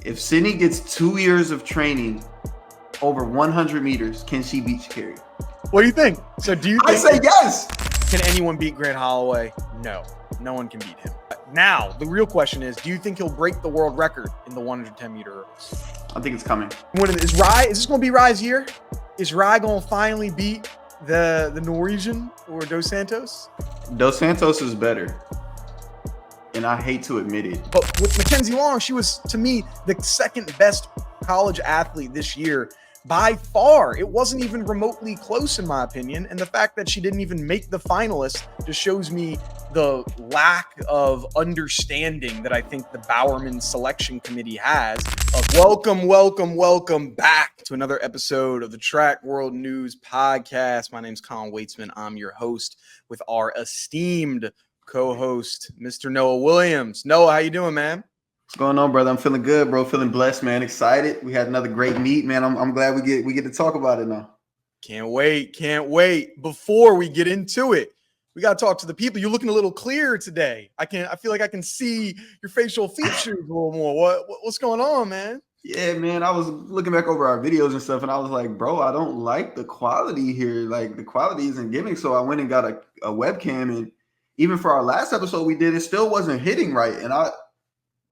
If Sydney gets 2 years of training over 100 meters, can she beat Sha'Carri? What do you think? So do you think I say yes. Can anyone beat Grant Holloway? No. No one can beat him. Now, the real question is, do you think he'll break the world record in the 110-meter hurdles? I think it's coming. Is this going to be Rye's year? Is Rye going to finally beat the Norwegian or Dos Santos? Dos Santos is better. And I hate to admit it. But with McKenzie Long, she was, to me, the second best college athlete this year by far. It wasn't even remotely close, in my opinion. And the fact that she didn't even make the finalists just shows me the lack of understanding that I think the Bowerman selection committee has of welcome back to another episode of the Track World News Podcast. My name's Colin Waitsman. I'm your host with our esteemed co-host, Mr. Noah Williams. Noah, how you doing, man? What's going on, brother? I'm feeling good, bro. Feeling blessed, man. Excited. We had another great meet, man. I'm glad we get to talk about it now. Can't wait. Before we get into it, we got to talk to the people. You're looking a little clearer today. I feel like I can see your facial features a little more. What's going on, man? Yeah, man. I was looking back over our videos and stuff, and I was like, bro, I don't like the quality here. Like, the quality isn't giving. So I went and got a webcam, and even for our last episode we did, it still wasn't hitting right. And I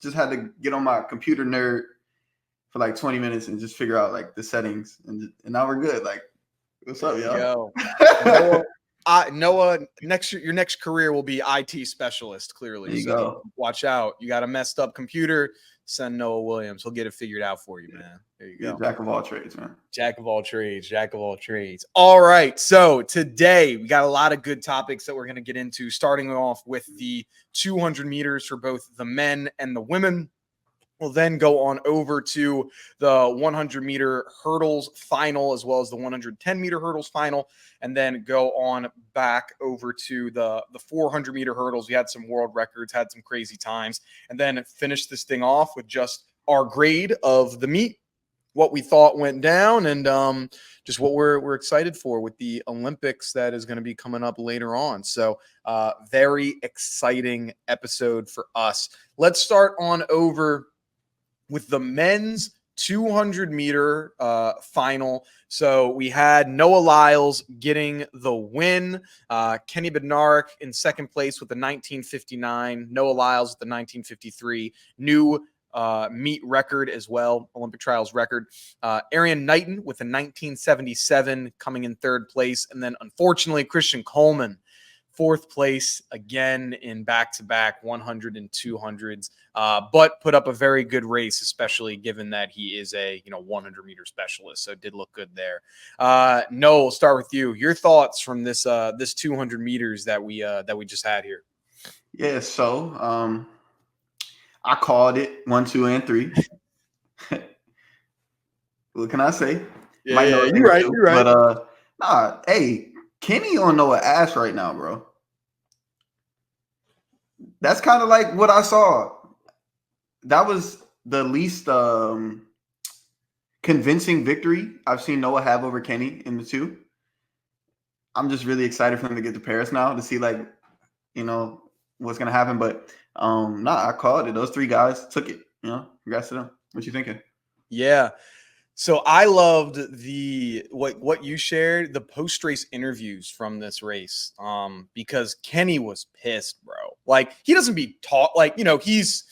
just had to get on my computer nerd for like 20 minutes and just figure out like the settings, and now we're good. Like, what's up, y'all? Noah, your next career will be IT specialist. Clearly, there you go. Watch out. You got a messed up computer. Send Noah Williams. He'll get it figured out for you, man. There you go. Jack of all trades, man. Jack of all trades. All right. So today we got a lot of good topics that we're going to get into, starting off with the 200 meters for both the men and the women. We'll then go on over to the 100-meter hurdles final, as well as the 110-meter hurdles final, and then go on back over to the 400-meter hurdles. We had some world records, had some crazy times, and then finish this thing off with just our grade of the meet, what we thought went down, and just what we're excited for with the Olympics that is going to be coming up later on. So very exciting episode for us. Let's start on over with the men's 200-meter final. So we had Noah Lyles getting the win. Kenny Bednarek in second place with the 19:59. Noah Lyles with the 19:53. New meet record as well, Olympic trials record. Erriyon Knighton with a 19:77 coming in third place. And then, unfortunately, Christian Coleman, fourth place again in back-to-back 100 and 200s, but put up a very good race, especially given that he is a 100-meter specialist. So did look good there. Noah, we'll start with you. Your thoughts from this 200 meters that we just had here. Yeah, so I called it 1, 2, and 3. What can I say? Yeah, you're right. But hey, Kenny on Noah ass right now, bro. That's kind of like what I saw. That was the least convincing victory I've seen Noah have over Kenny in the 2. I'm just really excited for him to get to Paris now to see what's gonna happen. But I called it. Those 3 guys took it. Congrats to them. What you thinking? Yeah. So I loved what you shared, the post-race interviews from this race, because Kenny was pissed, bro. Like, he doesn't be taught, he's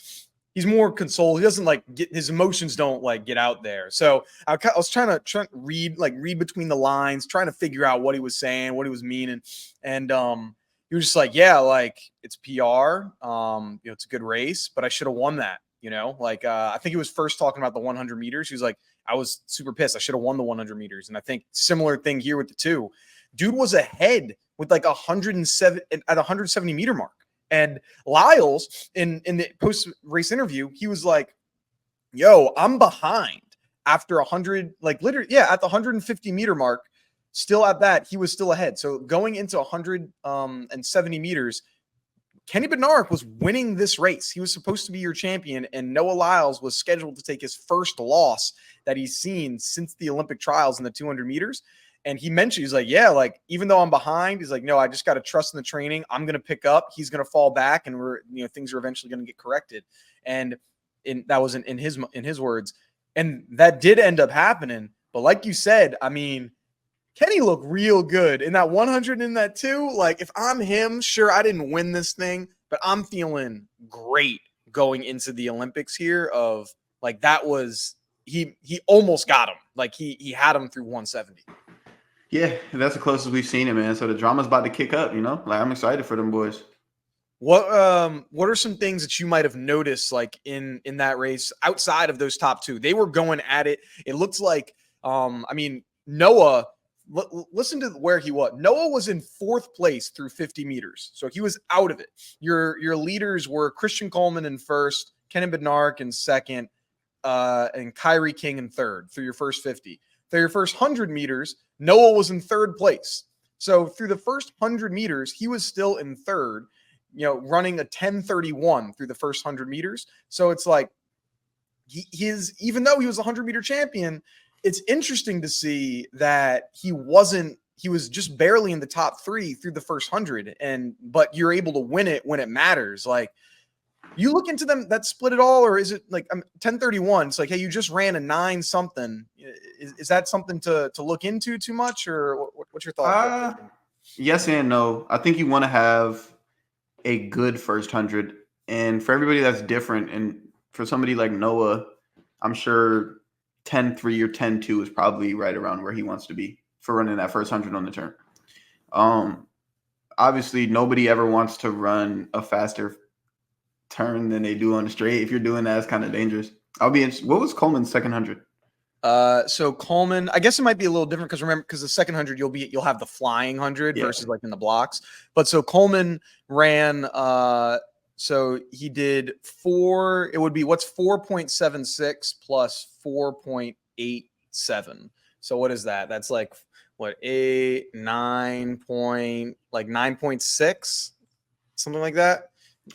more consoled. He doesn't get his emotions don't get out there. So I was trying to read between the lines, trying to figure out what he was saying, what he was meaning, and he was just like, yeah, it's PR, it's a good race, but I should have won that. I think he was first talking about the 100 meters. He was like, I was super pissed. I should have won the 100 meters. And I think similar thing here with the 2. Dude was ahead with 107 at 170 meter mark. And Lyles in the post-race interview, he was like, yo, I'm behind after 100, literally, at the 150 meter mark, still at that, he was still ahead. So going into 170 meters, Kenny Bednarek was winning this race. He was supposed to be your champion, and Noah Lyles was scheduled to take his first loss that he's seen since the Olympic trials in the 200 meters. And he mentioned, he's like, yeah, even though I'm behind, he's like, no, I just got to trust in the training. I'm going to pick up. He's going to fall back, and things are eventually going to get corrected. And in his words, and that did end up happening. But like you said, I mean, Kenny looked real good in that 100 in that 2. Like, if I'm him, sure, I didn't win this thing, but I'm feeling great going into the Olympics here. Of like, that was he almost got him. Like, he had him through 170. Yeah, that's the closest we've seen it, man. So the drama's about to kick up, Like, I'm excited for them boys. What are some things that you might have noticed, like in that race outside of those top 2? They were going at it. It looks like I mean, Noah, listen to where he was. Noah was in 4th place through 50 meters. So he was out of it. Your leaders were Christian Coleman in 1st, Kenan Bednarek in 2nd, and Kyrie King in 3rd through your first 50. Through your first 100 meters, Noah was in 3rd place. So through the first 100 meters, he was still in 3rd, running a 10:31 through the first 100 meters. So it's like even though he was a 100-meter champion, it's interesting to see that he was just barely in the top 3 through the first 100, but you're able to win it when it matters. Like, you look into them that split it all, or is it like 10:31? It's like, hey, you just ran a 9 something. Is that something to look into too much, or what's your thought? Yes and no. I think you want to have a good first 100, and for everybody that's different. And for somebody like Noah, I'm sure 10:3 or 10:2 is probably right around where he wants to be for running that first 100 on the turn. Obviously, nobody ever wants to run a faster turn than they do on the straight. If you're doing that, it's kind of dangerous. I'll be interested. What was Coleman's second 100? So Coleman, I guess it might be a little different because the second 100 you'll have the flying 100 versus like in the blocks. But so Coleman ran so he did 4. It would be what's 4.76 plus 4.87. So what is that? That's like what 9.6, something like that.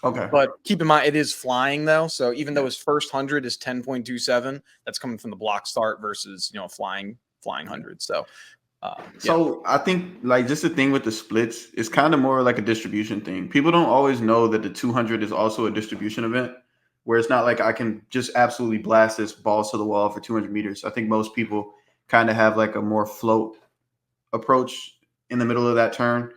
Okay. But keep in mind, it is flying though. So even though his first 100 is 10.27, that's coming from the block start versus flying 100. So So I think like just the thing with the splits is kind of more like a distribution thing. People don't always know that the 200 is also a distribution event, where it's not like I can just absolutely blast this balls to the wall for 200 meters. I think most people kind of have like a more float approach in the middle of that turn,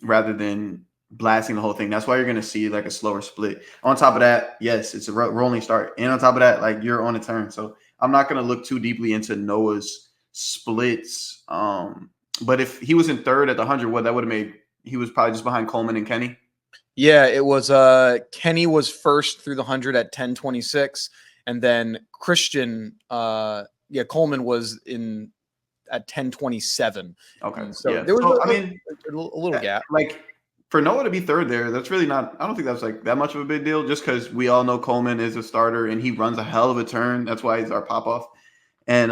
rather than blasting the whole thing. That's why you're going to see like a slower split. On top of that, yes, it's a rolling start. And on top of that, like you're on a turn. So I'm not going to look too deeply into Noah's splits. But if he was in 3rd at the 100, that would have made, he was probably just behind Coleman and Kenny. Yeah, it was Kenny was 1st through the 100 at 10:26, and then Christian Coleman was in at 10:27. Okay. So there was a little gap. Like for Noah to be 3rd there, that's really not, I don't think that's like that much of a big deal, just because we all know Coleman is a starter and he runs a hell of a turn. That's why he's our pop off. And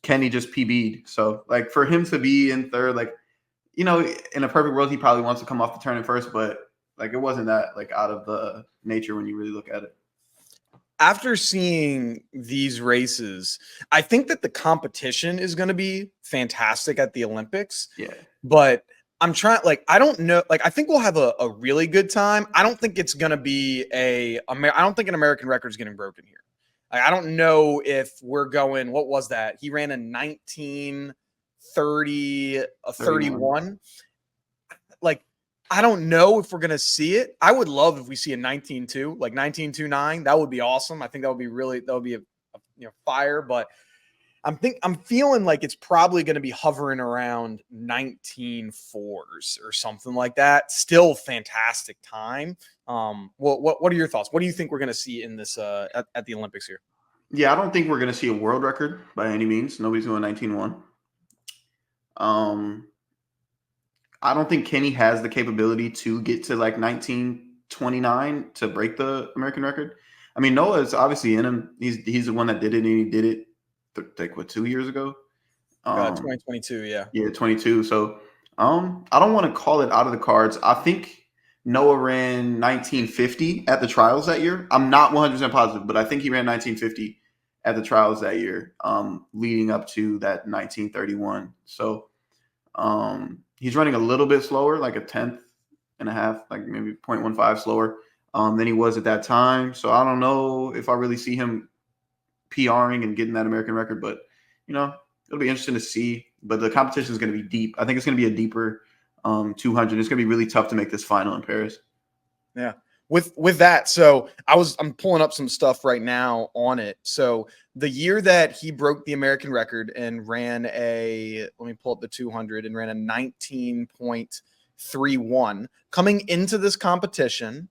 Kenny just PB'd. So like for him to be in 3rd, like, in a perfect world, he probably wants to come off the turn in 1st, but like it wasn't that like out of the nature when you really look at it. After seeing these races, I think that the competition is going to be fantastic at the Olympics. Yeah. But I'm trying, I don't know. I think we'll have a really good time. I don't think it's going to be I don't think an American record is getting broken here. I don't know if we're going, what was that? He ran a 19:30, a 31. I don't know if we're going to see it. I would love if we see a 19:2, like 19:29. That would be awesome. I think that would be a fire, but I'm feeling like it's probably going to be hovering around 19:4s or something like that. Still fantastic time. What are your thoughts? What do you think we're going to see in this at the Olympics here? Yeah, I don't think we're going to see a world record by any means. Nobody's doing 19:1. I don't think Kenny has the capability to get to like 19:29 to break the American record. I mean, Noah's obviously in him. He's the one that did it, and he did it like 2 years ago. 2022, yeah. Yeah, 22. So I don't want to call it out of the cards. I think Noah ran 19:50 at the trials that year. I'm not 100% positive, but I think he ran 19:50 at the trials that year, leading up to that 19:31. So he's running a little bit slower, like a 10th and a half, like maybe 0.15 slower. than he was at that time. So I don't know if I really see him PRing and getting that American record, but it'll be interesting to see. But the competition is going to be deep. I think it's going to be a deeper 200. It's going to be really tough to make this final in Paris. Yeah. With that, so I'm pulling up some stuff right now on it. So the year that he broke the American record and ran let me pull up the 200 and ran a 19.31. Coming into this competition,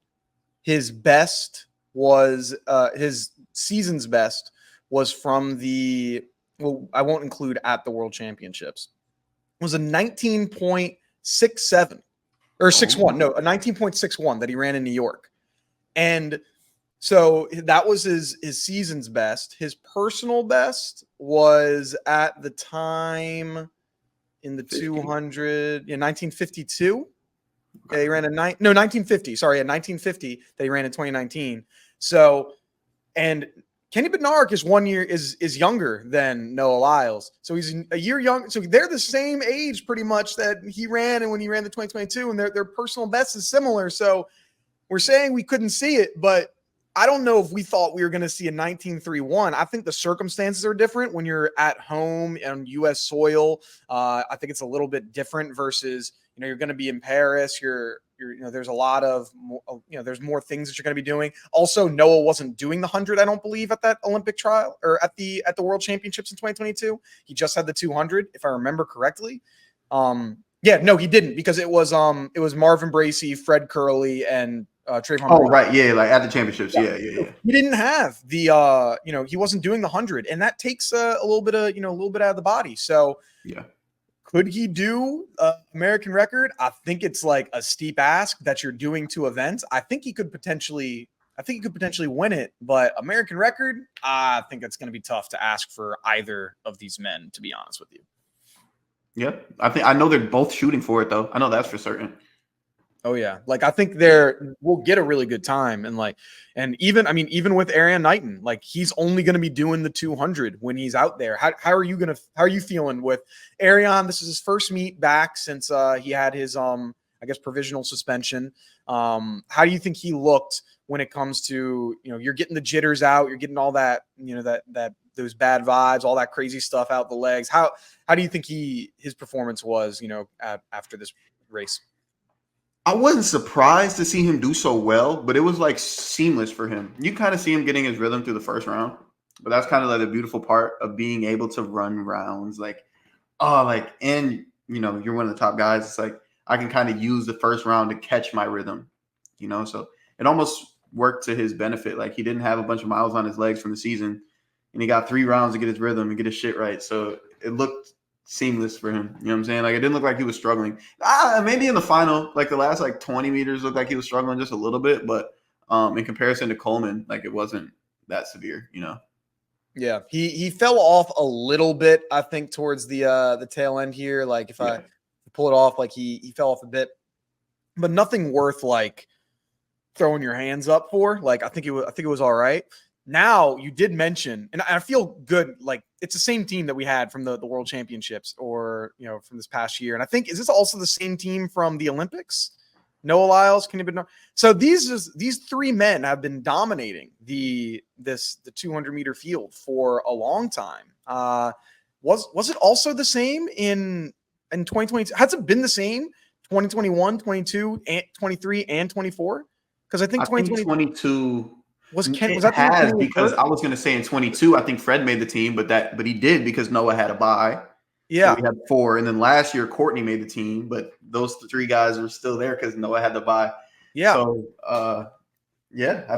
his best was his season's best was from I won't include at the World Championships. It was a 19.67 or 61. No, a 19.61 that he ran in New York. And so that was his season's best. His personal best was at the time in the 200 in 1952. Okay. He ran 1950. Sorry, in 1950 that he ran in 2019. So, and Kenny Bednarek is 1 year is younger than Noah Lyles. So he's a year young. So they're the same age pretty much that he ran and when he ran the 2022, and their personal best is similar. So we're saying we couldn't see it, but I don't know if we thought we were going to see a 19.31. I think the circumstances are different when you're at home on U.S. soil. I think it's a little bit different versus, you're going to be in Paris. There's a lot of, there's more things that you're going to be doing. Also, Noah wasn't doing the 100, I don't believe, at that Olympic trial or at the World Championships in 2022. He just had the 200, if I remember correctly. Yeah, no, he didn't, because it was Marvin Bracey, Fred Curley, and Trayvon. Oh, right. Yeah. Like at the championships. Yeah. He didn't have the, he wasn't doing the 100, and that takes a little bit of, a little bit out of the body. So yeah. Could he do American record? I think it's like a steep ask that you're doing 2 events. I think he could potentially win it, but American record, I think it's going to be tough to ask for either of these men, to be honest with you. Yeah. I know they're both shooting for it though. I know that's for certain. Oh yeah. Like I think we'll get a really good time. And even with Erriyon Knighton, like he's only going to be doing the 200 when he's out there. How are you feeling with Erriyon? This is his first meet back since he had his, provisional suspension. How do you think he looked when it comes to, you're getting the jitters out, you're getting all that, those bad vibes, all that crazy stuff out the legs. How do you think his performance was, after this race? I wasn't surprised to see him do so well, but it was like seamless for him. You kind of see him getting his rhythm through the first round, but that's kind of like the beautiful part of being able to run rounds. You're one of the top guys. It's like I can kind of use the first round to catch my rhythm, so it almost worked to his benefit. Like he didn't have a bunch of miles on his legs from the season, and he got 3 rounds to get his rhythm and get his shit right. So it looked seamless for him. You know what I'm saying? Like it didn't look like he was struggling. Maybe in the final, like the last 20 meters looked like he was struggling just a little bit, but in comparison to Coleman, like it wasn't that severe, Yeah, he fell off a little bit, I think, towards the tail end here. Like if I pull it off, like he fell off a bit, but nothing worth like throwing your hands up for. Like I think it was all right. Now you did mention, and I feel good. Like it's the same team that we had from the World Championships, or from this past year. And I think, is this also the same team from the Olympics? Noah Lyles, Kenny Bednarek. So these 3 men have been dominating the 200-meter field for a long time. Was it also the same in 2022? Has it been the same 2021, 22, and 23, and 24? Because I think 2022 was it that has, because I was going to say in 22, I think Fred made the team, but he did because Noah had a bye. Yeah. So we had 4. And then last year, Courtney made the team, but those 3 guys were still there because Noah had the bye. Yeah. So, I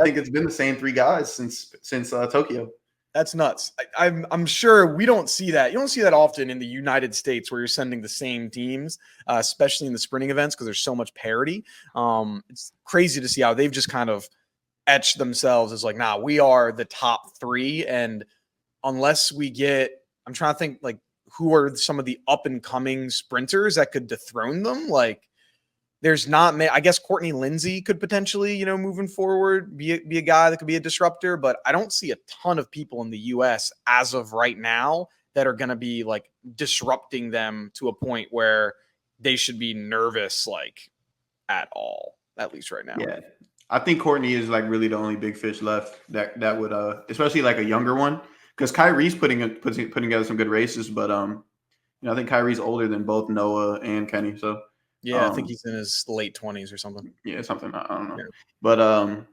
think it's been the same 3 guys since Tokyo. That's nuts. I'm sure we don't see that. You don't see that often in the United States where you're sending the same teams, especially in the sprinting events, because there's so much parity. It's crazy to see how they've just kind of etched themselves as like, nah, we are the top 3. And unless we get, I'm trying to think like who are some of the up and coming sprinters that could dethrone them. Like there's not many. I guess Courtney Lindsay could potentially, moving forward, be a guy that could be a disruptor, but I don't see a ton of people in the US as of right now that are going to be like disrupting them to a point where they should be nervous, like at all, at least right now. Yeah. I think Courtney is like really the only big fish left that would especially like a younger one, because Kyrie's putting together some good races, but I think Kyrie's older than both Noah and Kenny, so Yeah, I think he's in his late 20s or something. yeah, something I don't know, Yeah. but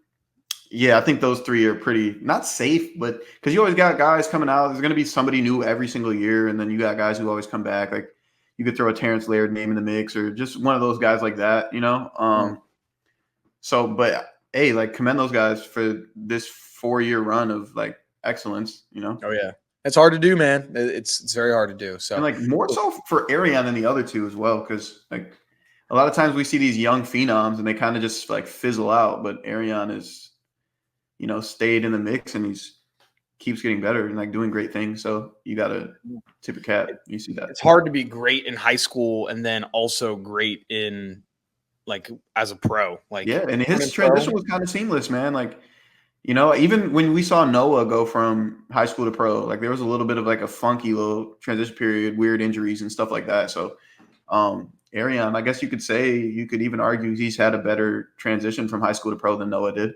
yeah, I think those three are pretty not safe, but because you always got guys coming out, there's going to be somebody new every single year, and then you got guys who always come back. Like you could throw a Terrence Laird name in the mix, or just one of those guys like that, So, but hey, like commend those guys for this 4-year run of like excellence, Oh yeah, it's hard to do, man. It's very hard to do. So, and like more so for Erriyon than the other two as well, because like a lot of times we see these young phenoms and they kind of just like fizzle out, but Erriyon is, stayed in the mix and he's keeps getting better and like doing great things. So you gotta tip a cap. You see that. It's hard to be great in high school and then also great in like as a pro. Like yeah, and his transition was kind of seamless, man. Like, even when we saw Noah go from high school to pro, like there was a little bit of like a funky little transition period, weird injuries and stuff like that. So Erriyon, I guess you could even argue he's had a better transition from high school to pro than Noah did.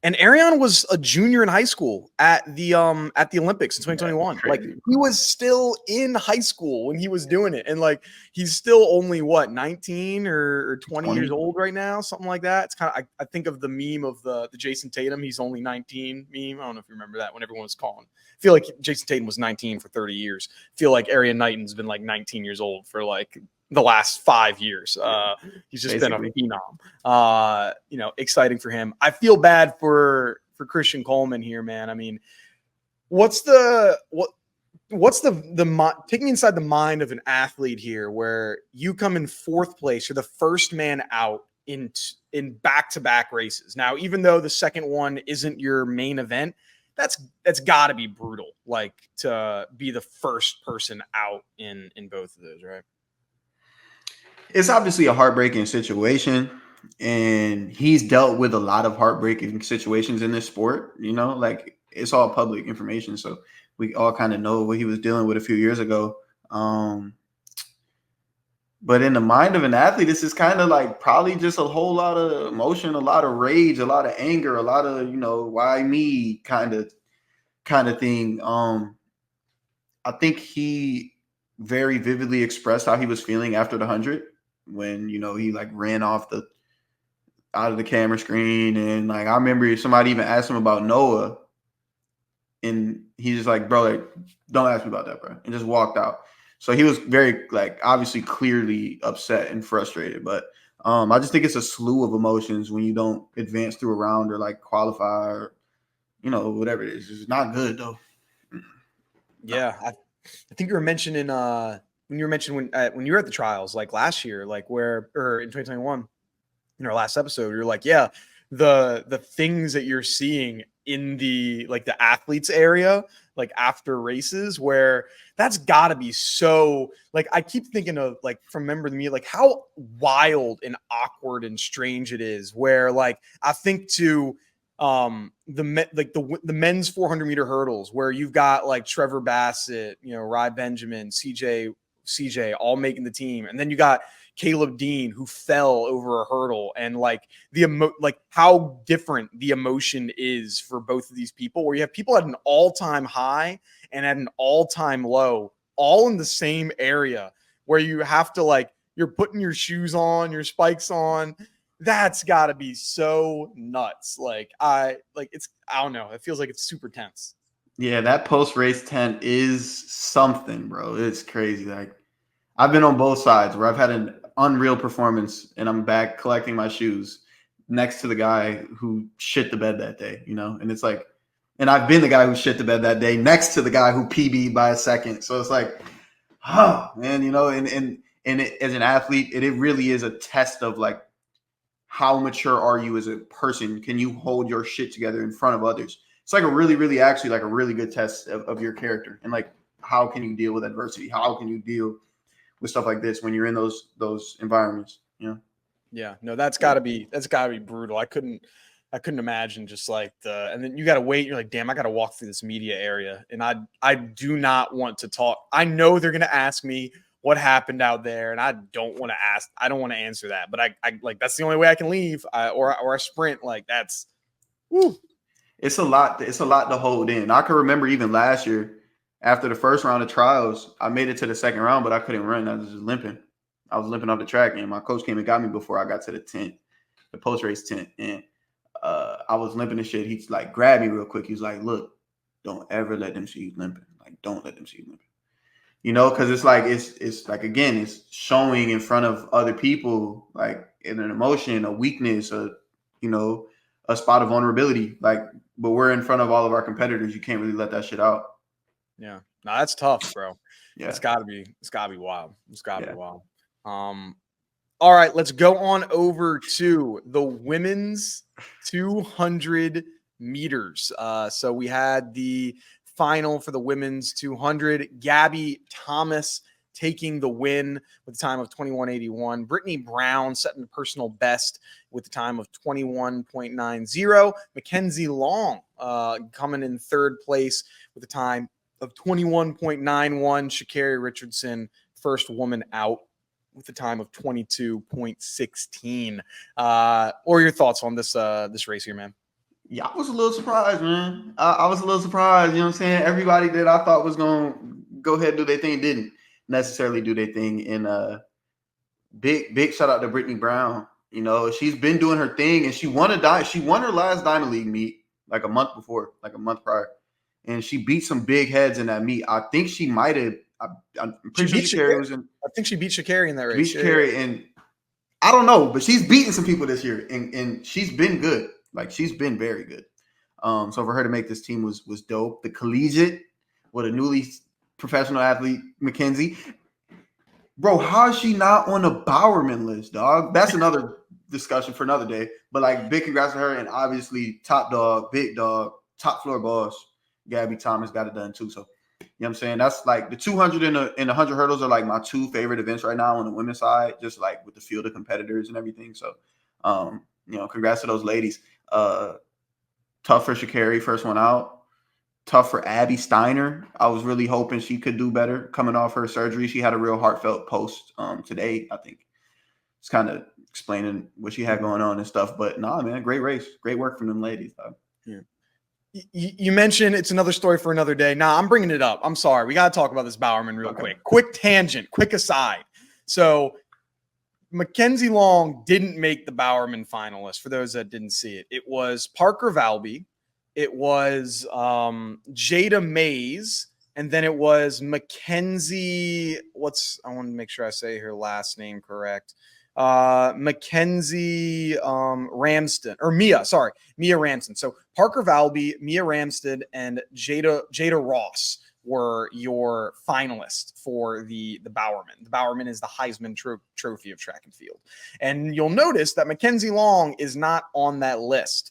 And Erriyon was a junior in high school at the Olympics in 2021. Like he was still in high school when he was doing it. And like he's still only 19 or 20 years old right now, something like that. It's kind of I think of the meme of the Jason Tatum, he's only 19 meme. I don't know if you remember that when everyone was calling. I feel like Jason Tatum was 19 for 30 years. I feel like Erriyon Knighton's been like 19 years old for like the last 5 years. He's just basically been a phenom. Exciting for him. I feel bad for Christian Coleman here, man. I mean, what's the take me inside the mind of an athlete here where you come in 4th place, you're the first man out in back-to-back races. Now, even though the second one isn't your main event, that's got to be brutal, like to be the first person out in both of those, right? It's obviously a heartbreaking situation, and he's dealt with a lot of heartbreaking situations in this sport. Like it's all public information, so we all kind of know what he was dealing with a few years ago. But in the mind of an athlete, this is kind of like probably just a whole lot of emotion, a lot of rage, a lot of anger, a lot of why me kind of thing. I think he very vividly expressed how he was feeling after the 100. When he like ran off out of the camera screen, and like I remember somebody even asked him about Noah, and he's just like, bro, like don't ask me about that, bro, and just walked out. So he was very like obviously clearly upset and frustrated, but I just think it's a slew of emotions when you don't advance through a round or like qualify or whatever it is. It's not good though. Yeah, I think you were mentioning when you were at the trials, like last year, like or in 2021, in our last episode, you're like, yeah, the things that you're seeing in the athletes area, like after races, where that's gotta be so like, I keep thinking of like from Remember the Me, like how wild and awkward and strange it is where like, I think to the men's 400 meter hurdles where you've got like Trevor Bassett, Ry Benjamin, CJ all making the team. And then you got Caleb Dean who fell over a hurdle, and like how different the emotion is for both of these people, where you have people at an all-time high and at an all-time low, all in the same area, where you have to like, you're putting your shoes on, your spikes on. That's got to be so nuts. I don't know. It feels like it's super tense. Yeah, that post-race tent is something, bro. It's crazy. Like I've been on both sides where I've had an unreal performance and I'm back collecting my shoes next to the guy who shit the bed that day, and it's like, and I've been the guy who shit the bed that day next to the guy who PB'd by a second. So it's like, oh man, and as an athlete, it really is a test of like, how mature are you as a person? Can you hold your shit together in front of others? It's like a really, really actually like a really good test of your character. And like, how can you deal with adversity? How can you deal with stuff like this when you're in those environments? Yeah, no, that's gotta be brutal. I couldn't imagine just like and then you got to wait. You're like, damn, I got to walk through this media area. And I do not want to talk. I know they're going to ask me, what happened out there, and I don't want to ask. I don't want to answer that, but I like that's the only way I can leave, or a sprint. Like that's, whew. It's a lot. It's a lot to hold in. I can remember even last year, after the first round of trials, I made it to the second round, but I couldn't run. I was just limping. I was limping off the track, and my coach came and got me before I got to the tent, the post race tent, and I was limping and shit. He's like, grabbed me real quick. He's like, look, don't ever let them see you limping. Like, don't let them see you limping. Because it's like it's like, again, it's showing in front of other people, like in an emotion, a weakness, a spot of vulnerability. Like, but we're in front of all of our competitors. You can't really let that shit out. Yeah, no, that's tough, bro. Yeah, it's gotta be wild. It's gotta be wild. All right, let's go on over to the women's 200 meters. So we had the final for the women's 200. Gabby Thomas taking the win with a time of 21:81. Brittany Brown setting the personal best with a time of 21.90. McKenzie Long coming in third place with a time of 21.91. Sha'Carri Richardson, first woman out, with a time of 22.16. Or your thoughts on this race here, man? Yeah, I was a little surprised, man. I was a little surprised. You know what I'm saying? Everybody that I thought was going to go ahead and do their thing didn't necessarily do their thing. And big shout out to Brittany Brown. She's been doing her thing, and she won her last Diamond League meet like a month prior. And she beat some big heads in that meet. I think she might have. I'm pretty sure Sha'Carri was in. I think she beat Sha'Carri in that race. Beat Sha'Carri, and I don't know, but she's beaten some people this year, and she's been good. Like, she's been very good. So for her to make this team was dope. The collegiate with a newly professional athlete, McKenzie. Bro, how is she not on the Bowerman list, dog? That's another discussion for another day. But like, big congrats to her, and obviously top dog, big dog, top floor boss, Gabby Thomas got it done too. So, you know what I'm saying? That's like the 200 and the 100 hurdles are like my two favorite events right now on the women's side, just like with the field of competitors and everything. So, congrats to those ladies. Tough for Sha'Carri, first one out. Tough for Abby Steiner. I was really hoping she could do better coming off her surgery. She had a real heartfelt post today, I think. It's kind of explaining what she had going on and stuff. But nah, man, great race. Great work from them ladies, dog. Yeah. You mentioned it's another story for another day. Nah, I'm bringing it up. I'm sorry. We got to talk about this Bowerman real quick. Quick tangent, quick aside. So McKenzie Long didn't make the Bowerman finalist, for those that didn't see it. It was Parker Valby. It was Jada Mays. And then it was Mackenzie. I want to make sure I say her last name correct. Mackenzie Ramsden, or Mia Ramsden. So Parker Valby, Mia Ramsden, and Jada Ross were your finalists for the Bowerman. The Bowerman is the Heisman Trophy of track and field. And you'll notice that Mackenzie Long is not on that list,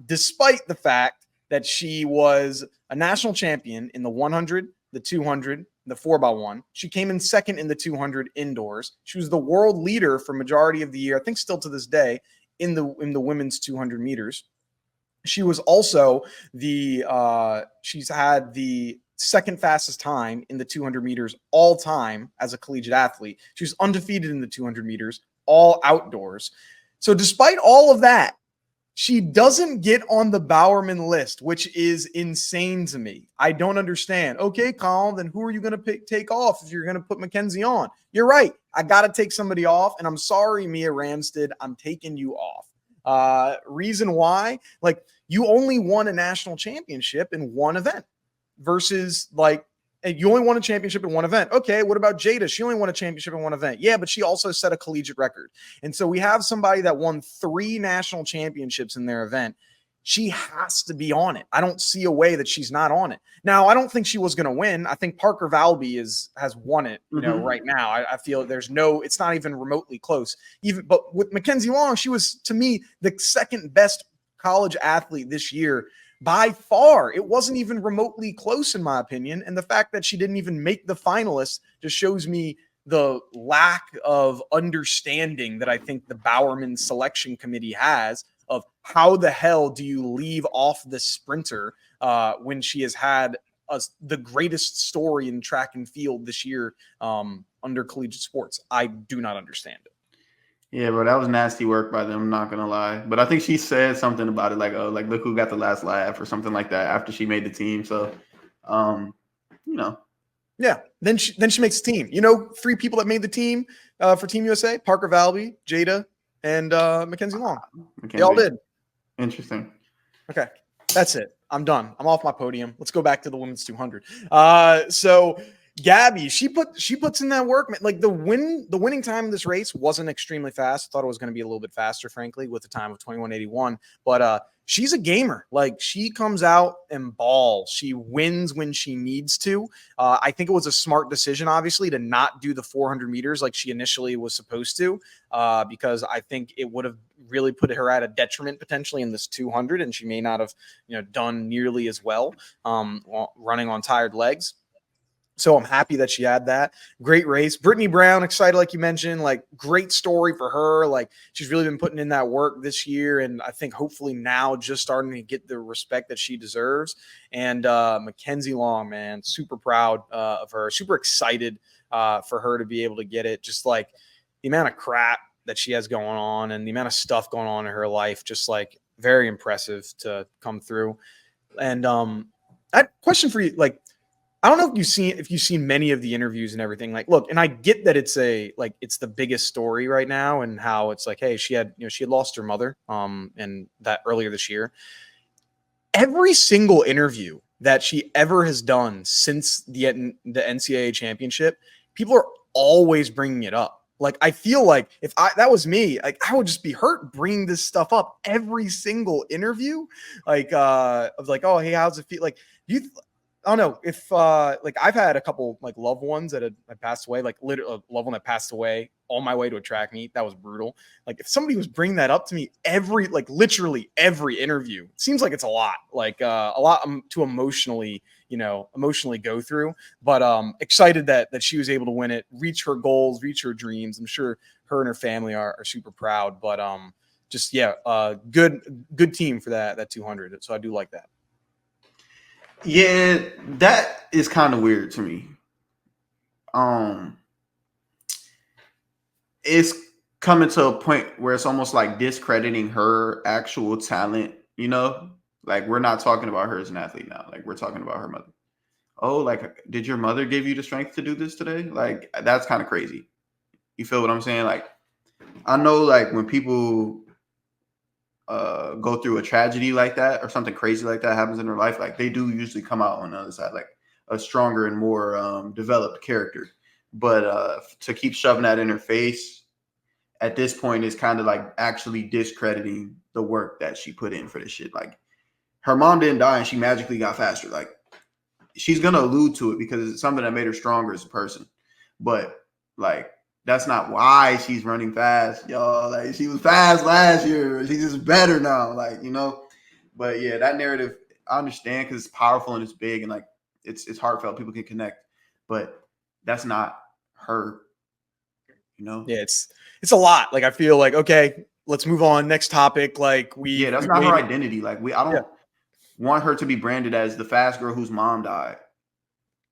despite the fact that she was a national champion in the 100, the 200, the 4x1. She came in second in the 200 indoors. She was the world leader for majority of the year, I think still to this day, in the women's 200 meters. She was also she's had the second fastest time in the 200 meters all time as a collegiate athlete. She was undefeated in the 200 meters, all outdoors. So despite all of that, she doesn't get on the Bowerman list, which is insane to me. I don't understand. Okay, Colin, then who are you going to take off if you're going to put Mackenzie on? You're right. I got to take somebody off, and I'm sorry, Mia Ramsden, I'm taking you off. Reason why? Like, you only won a national championship in one event versus like, and you only won a championship in one event. Okay, what about Jada? She only won a championship in one event. Yeah, but she also set a collegiate record. And so we have somebody that won 3 national championships in their event. She has to be on it. I don't see a way that she's not on it. Now, I don't think she was going to win. I think Parker Valby has won it, right now. I feel it's not even remotely close. But with Mackenzie Long, she was, to me, the second best college athlete this year by far. It wasn't even remotely close, in my opinion. And the fact that she didn't even make the finalists just shows me the lack of understanding that I think the Bowerman selection committee has of how the hell do you leave off the sprinter when she has had the greatest story in track and field this year under collegiate sports. I do not understand it. Yeah, bro, that was nasty work by them. I'm not gonna lie, but I think she said something about it, like, "Oh, like look who got the last laugh" or something like that after she made the team. So, you know, Yeah. Then she makes the team. 3 people that made the team for Team USA: Parker Valby, Jada, and McKenzie Long. They all did. Interesting. Okay, that's it. I'm done. I'm off my podium. Let's go back to the women's 200. So Gabby, she puts in that work, man. Like the winning time in this race wasn't extremely fast. I thought it was going to be a little bit faster, frankly, with the time of 21:81. But she's a gamer. Like she comes out and balls. She wins when she needs to. I think it was a smart decision, obviously, to not do the 400 meters like she initially was supposed to, because I think it would have really put her at a detriment potentially in this 200, and she may not have done nearly as well running on tired legs. So I'm happy that she had that. Great race. Brittany Brown, excited, like you mentioned, like great story for her. Like she's really been putting in that work this year. And I think hopefully now just starting to get the respect that she deserves. And McKenzie Long, man, super proud of her. Super excited for her to be able to get it. Just like the amount of crap that she has going on and the amount of stuff going on in her life, just like very impressive to come through. And I had a question for you. Like, I don't know if you've seen many of the interviews and everything. Like, look, and I get that it's the biggest story right now, and how it's like, hey, she had lost her mother, and that earlier this year. Every single interview that she ever has done since the NCAA championship, people are always bringing it up. Like, I feel like if that was me, like I would just be hurt bringing this stuff up every single interview. Like, of like, oh, hey, how's it feel? Like, I don't know if like I've had a couple like loved ones that had passed away, like literally a loved one that passed away on my way to a track meet. That was brutal. Like if somebody was bringing that up to me literally every interview, it seems like it's a lot, like a lot to emotionally go through. But excited that she was able to win it, reach her goals, reach her dreams. I'm sure her and her family are super proud. But just good team for that 200. So I do like that. Yeah, that is kind of weird to me. It's coming to a point where it's almost like discrediting her actual talent, Like we're not talking about her as an athlete now. Like we're talking about her mother. Oh, like did your mother give you the strength to do this today? Like that's kind of crazy. You feel what I'm saying? Like I know like when people go through a tragedy like that or something crazy like that happens in their life, like they do usually come out on the other side like a stronger and more developed character. But to keep shoving that in her face at this point is kind of like actually discrediting the work that she put in for this shit. Like her mom didn't die and she magically got faster. Like she's gonna allude to it because it's something that made her stronger as a person. But like that's not why she's running fast, y'all. Like she was fast last year. She's just better now. Like, But yeah, that narrative, I understand because it's powerful and it's big and like it's heartfelt. People can connect, but that's not her. Yeah, it's a lot. Like I feel like, okay, let's move on. Next topic. Like that's not her identity. Like I don't want her to be branded as the fast girl whose mom died.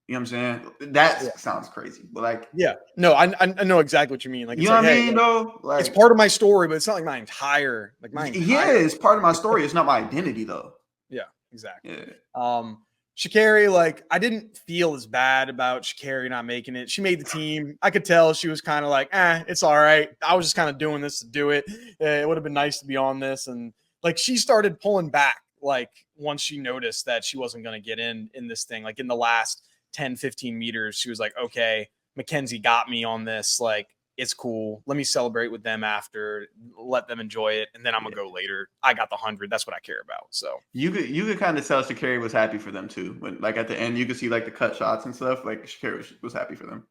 You know what I'm saying? That sounds crazy, but like, no, I know exactly what you mean. Like, you know what I mean, though? Like, it's part of my story, but it's not like my entire. It's part of my story. It's not my identity, though. Yeah, exactly. Yeah. Sha'Carri, like, I didn't feel as bad about Sha'Carri not making it. She made the team. I could tell she was kind of like, it's all right. I was just kind of doing this to do it. It would have been nice to be on this, and like she started pulling back. Like once she noticed that she wasn't going to get in this thing, like in the last 10, 15 meters, she was like, okay, McKenzie got me on this. Like, it's cool. Let me celebrate with them after, let them enjoy it. And then I'm going to go later. I got the 100. That's what I care about. So you could kind of tell Sha'Carri was happy for them too. When like at the end, you could see like the cut shots and stuff. Like Sha'Carri was happy for them.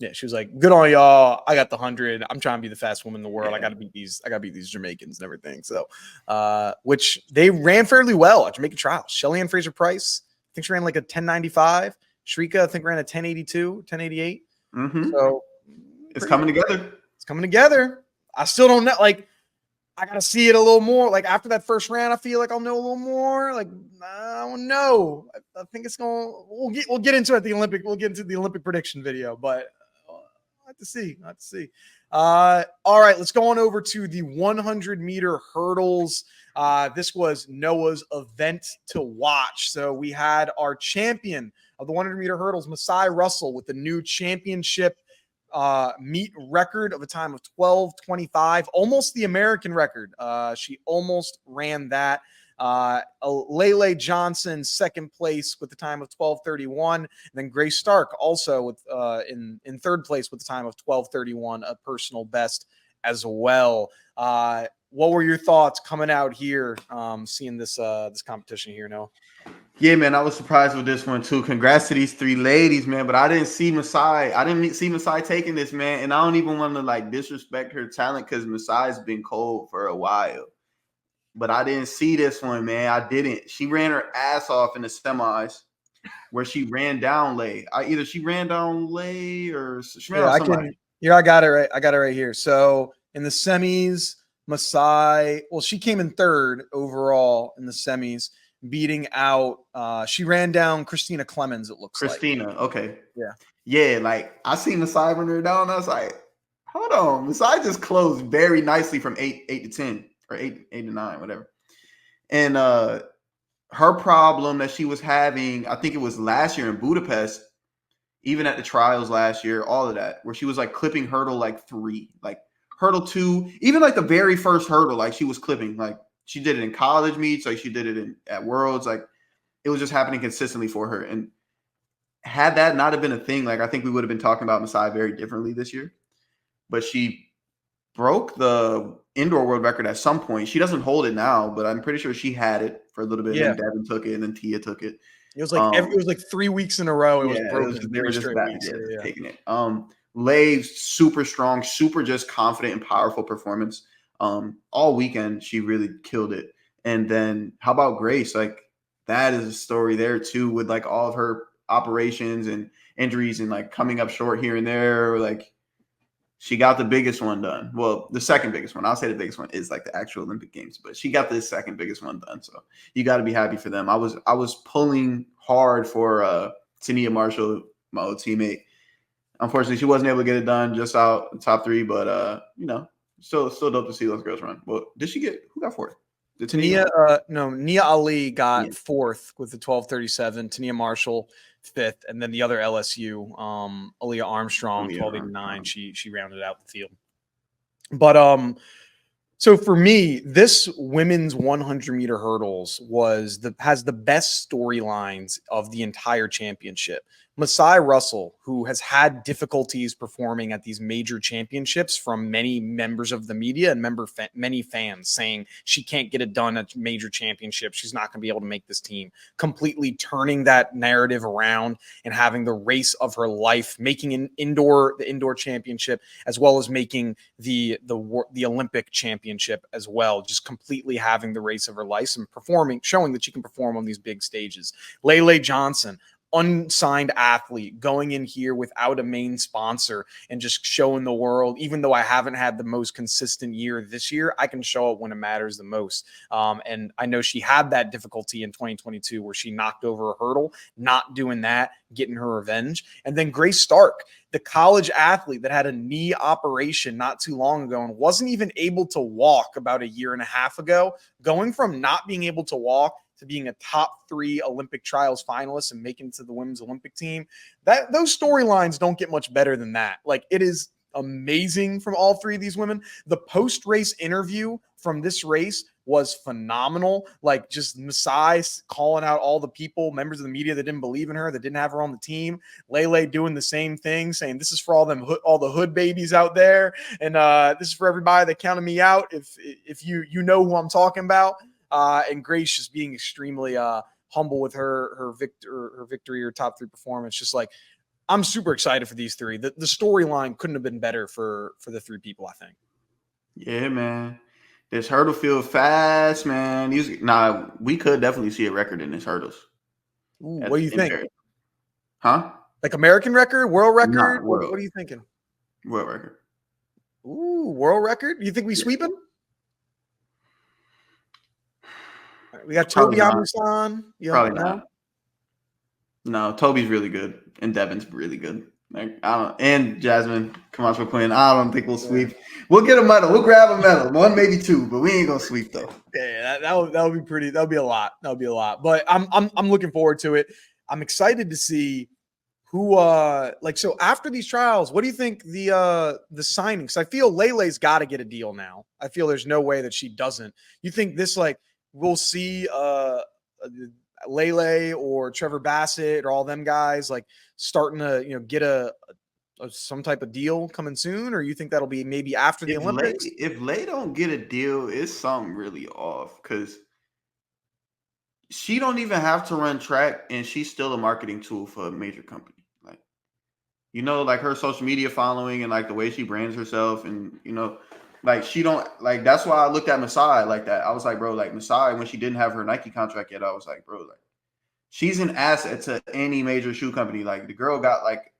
Yeah. She was like, good on y'all. I got the 100. I'm trying to be the fastest woman in the world. I got to beat these Jamaicans and everything. So, which they ran fairly well at Jamaican trials. Shelly-Ann Fraser-Price, I think she ran like a 10:95. Shrika, I think, ran a 10:82, 10:88. Mm-hmm. So it's coming together. It's coming together. I still don't know. Like, I got to see it a little more. Like, after that first round, I feel like I'll know a little more. Like, I don't know. I think it's going to – we'll get into it at the Olympic – we'll get into the Olympic prediction video. But Not to see. All right, let's go on over to the 100-meter hurdles. This was Noah's event to watch. So we had our champion of the 100-meter hurdles, Masai Russell, with the new championship meet record of a time of 12:25, almost the American record. She almost ran that. Lele Johnson, second place with the time of 12:31, and then Grace Stark also with in third place with the time of 12:31, a personal best as well. What were your thoughts coming out here, seeing this competition here? No. Yeah, man, I was surprised with this one too. Congrats to these three ladies, man. But I didn't see Masai. I didn't see Masai taking this, man. And I don't even want to like disrespect her talent because Masai's been cold for a while. But I didn't see this one, man. I didn't. She ran her ass off in the semis, where she ran down Lay. Either she ran down Lay or she ran down somebody. I got it right. I got it right here. So in the semis, Masai. Well, she came in third overall in the semis, beating out. She ran down Christina Clemens. It looks like Christina. Okay. Yeah. Like I seen Masai run her down. I was like, hold on. Masai just closed very nicely from 8 to 10 or 8 to 9, whatever. And her problem that she was having, I think it was last year in Budapest, even at the trials last year, all of that, where she was like clipping hurdle like 3, like hurdle 2, even like the very first hurdle, like she was clipping, like she did it in college meets, like she did it at Worlds, like it was just happening consistently for her. And had that not have been a thing, like I think we would have been talking about Masai very differently this year. But she broke the indoor world record at some point. She doesn't hold it now, but I'm pretty sure she had it for a little bit. Yeah. And then Devin took it, and then Tia took it. It was like 3 weeks in a row. It was broken. They were just taking it. Lay's super strong, super just confident and powerful performance. All weekend she really killed it. And then how about Grace? Like that is a story there too, with like all of her operations and injuries and like coming up short here and there. Like she got the biggest one done. Well, the second biggest one. I'll say the biggest one is like the actual Olympic Games, but she got the second biggest one done. So you got to be happy for them. I was pulling hard for Tania Marshall, my old teammate. Unfortunately, she wasn't able to get it done, just out the top 3. But still dope to see those girls run. Well, who got fourth? Nia Ali got fourth with the 12:37. Tania Marshall fifth, and then the other LSU, Aaliyah Armstrong, 12:89. She rounded out the field. But so for me, this women's 100-meter hurdles has the best storylines of the entire championship. Masai Russell, who has had difficulties performing at these major championships from many members of the media and many fans saying she can't get it done at major championships. She's not going to be able to make this team. Completely turning that narrative around and having the race of her life, making the indoor championship, as well as making the Olympic championship as well. Just completely having the race of her life and performing, showing that she can perform on these big stages. Lele Johnson, unsigned athlete, going in here without a main sponsor and just showing the world, even though I haven't had the most consistent year this year, I can show it when it matters the most. And I know she had that difficulty in 2022 where she knocked over a hurdle, not doing that, getting her revenge. And then Grace Stark, the college athlete that had a knee operation not too long ago and wasn't even able to walk about a year and a half ago, going from not being able to walk to being a top 3 Olympic trials finalist and making it to the women's Olympic team. Those storylines don't get much better than that. Like, it is amazing from all 3 of these women. The post-race interview from this race was phenomenal. Like, just Masai calling out all the people, members of the media that didn't believe in her, that didn't have her on the team. Lele doing the same thing, saying this is for all the hood babies out there, and this is for everybody that counted me out. If you know who I'm talking about. And Grace just being extremely humble with her victory or top 3 performance. Just like, I'm super excited for these 3. The storyline couldn't have been better for the 3 people, I think. Yeah, man. This hurdle field fast, man. We could definitely see a record in this hurdles. Ooh, what do you think? Huh? Like American record, world record? World. What are you thinking? World record. Ooh, world record? You think we sweep him? We got Toby Alison. Probably not. No, Toby's really good, and Devin's really good. Like, I don't. And Jasmine Camacho Quinn. I don't think we'll sweep. We'll get a medal. We'll grab a medal. One, maybe two, but we ain't gonna sweep though. Yeah, that would be pretty. That would be a lot. That would be a lot. But I'm looking forward to it. I'm excited to see who like so after these trials. What do you think the signings? I feel Lele's got to get a deal now. I feel there's no way that she doesn't. You think this like we'll see Lele or Trevor Bassett or all them guys like starting to get some type of deal coming soon, or you think that'll be maybe after the Olympics? If Lay don't get a deal, it's something really off because she don't even have to run track, and she's still a marketing tool for a major company. Like like her social media following and like the way she brands herself, and like she don't like. That's why I looked at Masai like that. I was like, bro, like Masai when she didn't have her Nike contract yet, I was like, bro, like she's an asset to any major shoe company. Like the girl got like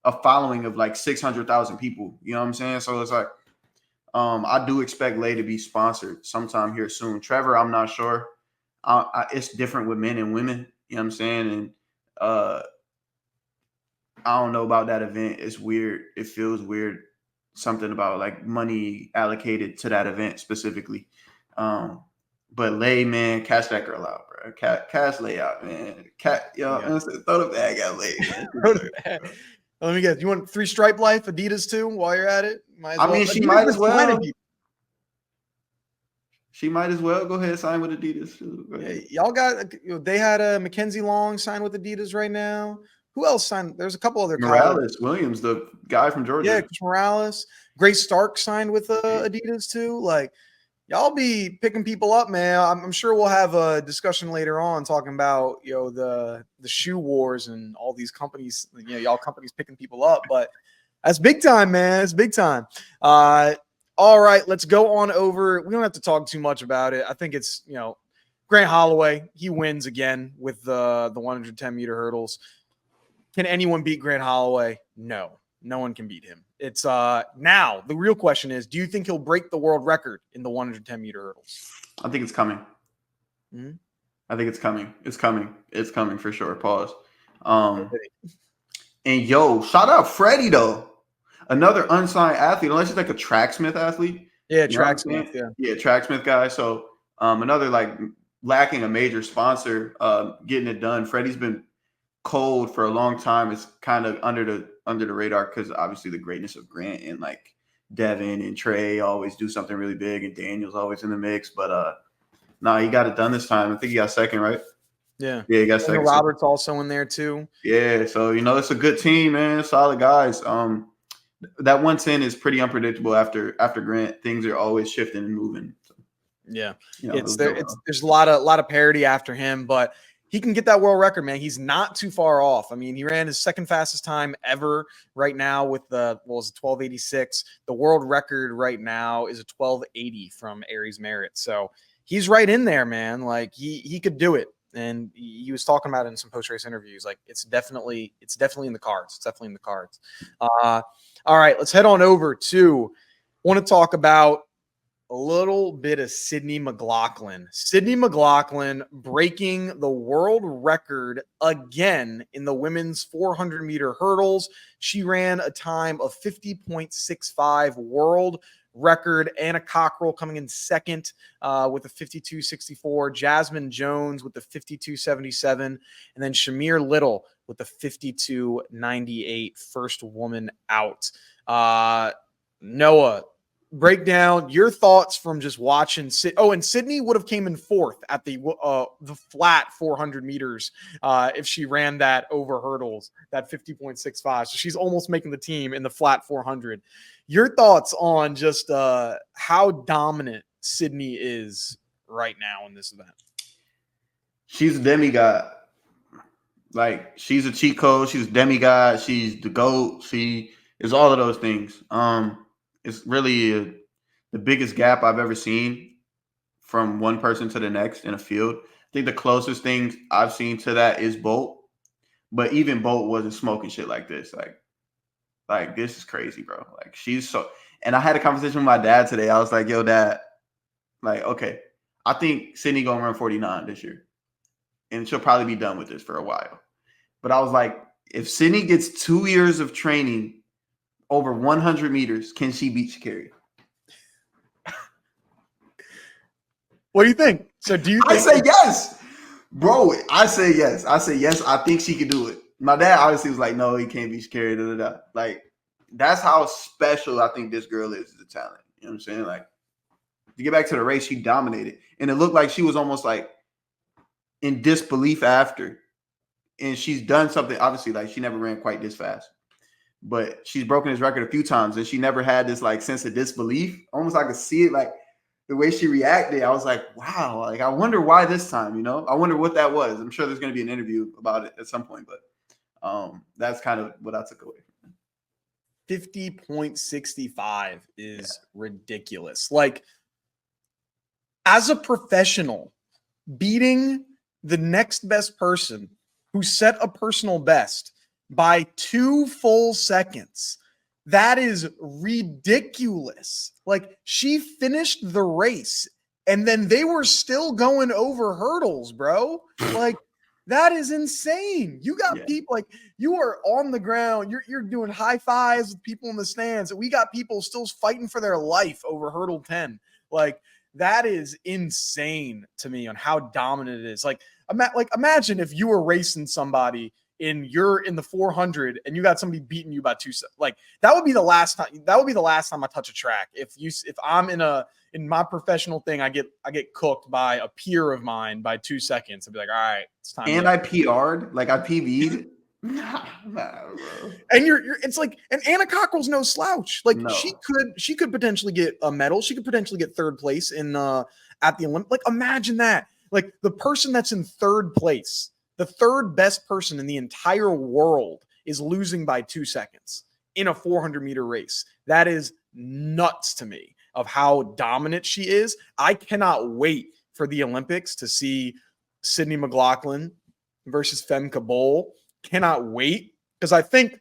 a following of like 600,000 people. You know what I'm saying? So it's like, I do expect Lay to be sponsored sometime here soon. Trevor, I'm not sure. It's different with men and women. You know what I'm saying? And I don't know about that event. It's weird. It feels weird. Something about like money allocated to that event specifically. But Lay, man, cash that girl out, bro. Cash Lay out, man. Throw the bag at Lay. Let me guess. You want 3 Stripe Life Adidas too? While you're at it, she might as well. She might as well go ahead and sign with Adidas. Y'all got. They had a McKenzie Long sign with Adidas right now. Who else signed? There's a couple other Morales Williams, the guy from Georgia. Yeah, Morales. Grace Stark signed with Adidas too. Like. Y'all be picking people up, man. I'm sure we'll have a discussion later on talking about the shoe wars and all these companies. Y'all companies picking people up, but that's big time, man. It's big time. All right, let's go on over. We don't have to talk too much about it. I think it's Grant Holloway. He wins again with the 110 meter hurdles. Can anyone beat Grant Holloway? No. No one can beat him. It's now the real question is, do you think he'll break the world record in the 110 meter hurdles? I think it's coming. Mm-hmm. I think it's coming. It's coming. It's coming for sure. Pause. And shout out Freddie though. Another unsigned athlete, unless he's like a tracksmith athlete. Yeah, tracksmith. Yeah, tracksmith guy. So another like lacking a major sponsor, getting it done. Freddie's been cold for a long time. It's kind of under the radar because obviously the greatness of Grant and like Devin and Trey always do something really big, and Daniel's always in the mix. But he got it done this time. I think he got second, right? Yeah, he got second. Robert's also in there too. Yeah, so it's a good team, man. Solid guys. That 110 is pretty unpredictable after Grant. Things are always shifting and moving. So, yeah, there's a lot of parity after him, but he can get that world record, man. He's not too far off. I mean, he ran his second fastest time ever right now with the 1286. The world record right now is a 1280 from Aries Merritt. So he's right in there, man. Like he could do it. And he was talking about it in some post-race interviews. Like it's definitely in the cards. It's definitely in the cards. All right, let's head on over to want to talk about a little bit of Sydney McLaughlin. Sydney McLaughlin breaking the world record again in the women's 400 meter hurdles. She ran a time of 50.65 world record. Anna Cockrell coming in second with a 52.64. Jasmine Jones with the 52.77. And then Shamir Little with the 52.98. First woman out. Noah, break down your thoughts from just watching. And Sydney would have came in fourth at the flat 400 meters if she ran that over hurdles, that 50.65. So she's almost making the team in the flat 400. Your thoughts on just how dominant Sydney is right now in this event? She's a demigod. Like she's a cheat code. She's a demigod. She's the GOAT. She is all of those things. It's really the biggest gap I've ever seen from one person to the next in a field. I think the closest thing I've seen to that is Bolt, but even Bolt wasn't smoking shit like this. Like this is crazy, bro. Like she's so. And I had a conversation with my dad today. I was like, "Yo, Dad, like, okay, I think Sydney gonna run 49 this year, and she'll probably be done with this for a while." But I was like, If Sydney gets 2 years of training over 100 meters, can she beat Sha'Carri? What do you think? So do you think I say yes. Bro, I say yes. I say yes. I think she could do it. My dad obviously was like, no, he can't beat Sha'Carri. Da, da, da. Like, that's how special I think this girl is as a talent. You know what I'm saying? Like, to get back to the race, she dominated. And it looked like she was almost like in disbelief after. And she's done something, obviously, like she never ran quite this fast. But she's broken his record a few times. And she never had this like sense of disbelief. Almost I could see it like the way she reacted. I was like, wow, like I wonder why this time, you know? I wonder what that was. I'm sure there's going to be an interview about it at some point, but that's kind of what I took away. 50.65 is ridiculous. Like, as a professional, beating the next best person who set a personal best by 2 full seconds, that is ridiculous. Like, she finished the race and then they were still going over hurdles, bro. Like, that is insane. You got people like you are on the ground. You're doing high fives with people in the stands. We got people still fighting for their life over hurdle 10. Like, that is insane to me on how dominant it is. Like imagine if you were racing somebody in the 400 and you got somebody beating you by 2 seconds. Like, that would be the last time. That would be the last time I touch a track. If I'm in my professional thing, I get cooked by a peer of mine by 2 seconds. I'd be like, all right, it's time. And I PR'd, like I PV'd. Nah, bro. And it's like, and Anna Cockrell's no slouch. Like, No. she could potentially get a medal. She could potentially get 3rd place at the Olympics. Like, imagine that. Like, the person that's in 3rd place, the 3rd best person in the entire world, is losing by 2 seconds in a 400-meter race. That is nuts to me of how dominant she is. I cannot wait for the Olympics to see Sydney McLaughlin versus Femke Bol. Cannot wait, because I think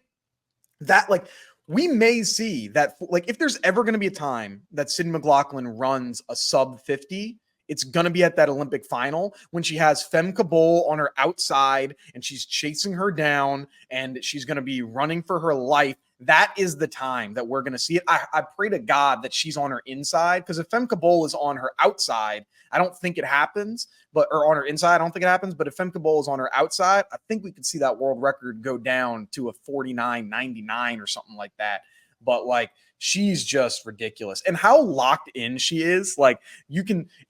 that, like, we may see that, like, if there's ever going to be a time that Sydney McLaughlin runs a sub 50, it's going to be at that Olympic final when she has Femke Bol on her outside and she's chasing her down and she's going to be running for her life. That is the time that we're going to see it. I pray to God that she's on her inside, because if Femke Bol is on her outside, I don't think it happens, or on her inside, I don't think it happens. But if Femke Bol is on her outside, I think we could see that world record go down to a 49.99 or something like that. But like, she's just ridiculous. And how locked in she is, like,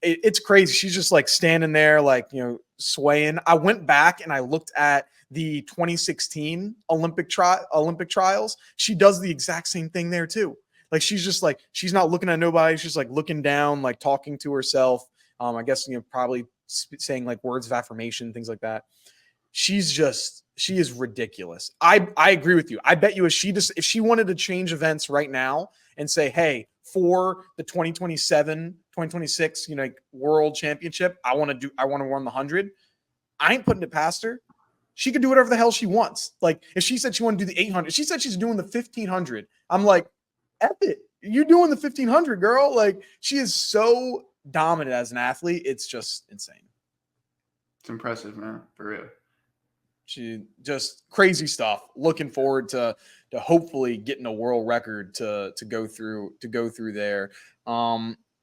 it's crazy. She's just like standing there, like, you know, swaying. I went back and I looked at the 2016 Olympic trials. She does the exact same thing there too. Like, she's just like, she's not looking at nobody. She's like looking down, like talking to herself. I guess, you know, probably saying like words of affirmation, things like that. She is ridiculous. I agree with you. I bet you if she wanted to change events right now and say, hey, for the 2026, you know, like, world championship, I want to run the 100. I ain't putting it past her. She could do whatever the hell she wants. Like, if she said she wanted to do the 800, she said she's doing the 1500. I'm like, F it. You're doing the 1500, girl. Like, she is so dominant as an athlete. It's just insane. It's impressive, man. For real. She just crazy stuff. Looking forward to hopefully getting a world record to go through there.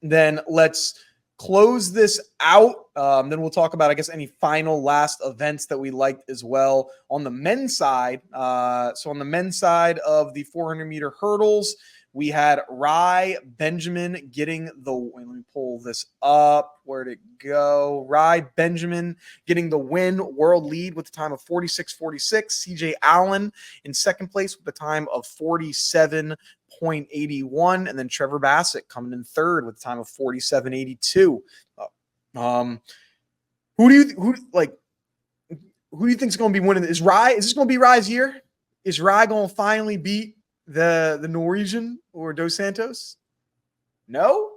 Then let's close this out. Then we'll talk about, I guess, any final last events that we liked as well on the men's side. So on the men's side of the 400-meter hurdles, we had Rai Benjamin getting let me pull this up. Where'd it go? Rai Benjamin getting the win, world lead with a time of 46.46. CJ Allen in 2nd place with a time of 47.81. And then Trevor Bassett coming in 3rd with a time of 47.82. Who do you think is going to be winning? Is this going to be Rai's year? Is Rai going to finally beat the Norwegian or Dos Santos? No.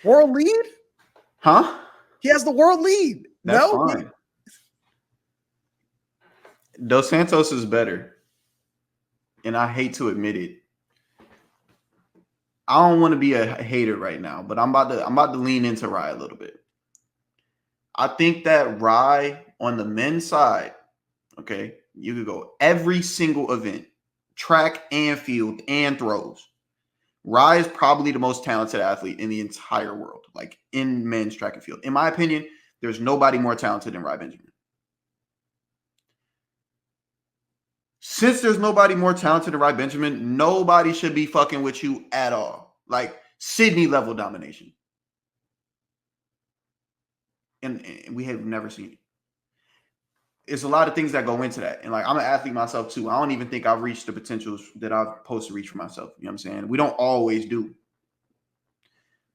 World lead? Huh? He has the world lead. That's fine. Dos Santos is better, and I hate to admit it. I don't want to be a hater right now, but I'm about to lean into Rai a little bit. I think that Rye on the men's side, okay, you could go every single event, track and field and throws. Rye is probably the most talented athlete in the entire world, like in men's track and field. In my opinion, there's nobody more talented than Rye Benjamin. Since there's nobody more talented than Rye Benjamin, nobody should be fucking with you at all. Like Sydney level domination. And we have never seen it. It's a lot of things that go into that. And like, I'm an athlete myself too. I don't even think I've reached the potentials that I'm supposed to reach for myself. You know what I'm saying? We don't always do.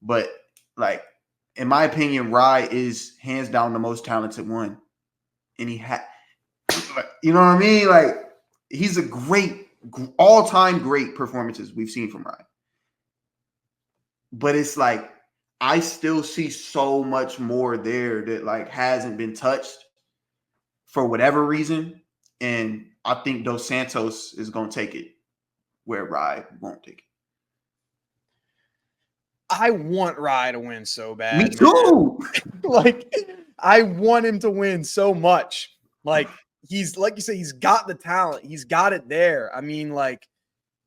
But like, in my opinion, Rye is hands down the most talented one. And he had, you know what I mean? Like, he's a great, all-time great performances we've seen from Rye. But it's like, I still see so much more there that like hasn't been touched for whatever reason. And I think Dos Santos is going to take it where Rye won't take it. I want Rye to win so bad. Me too. Like, I want him to win so much. Like, he's, like you say, he's got the talent. He's got it there. I mean, like,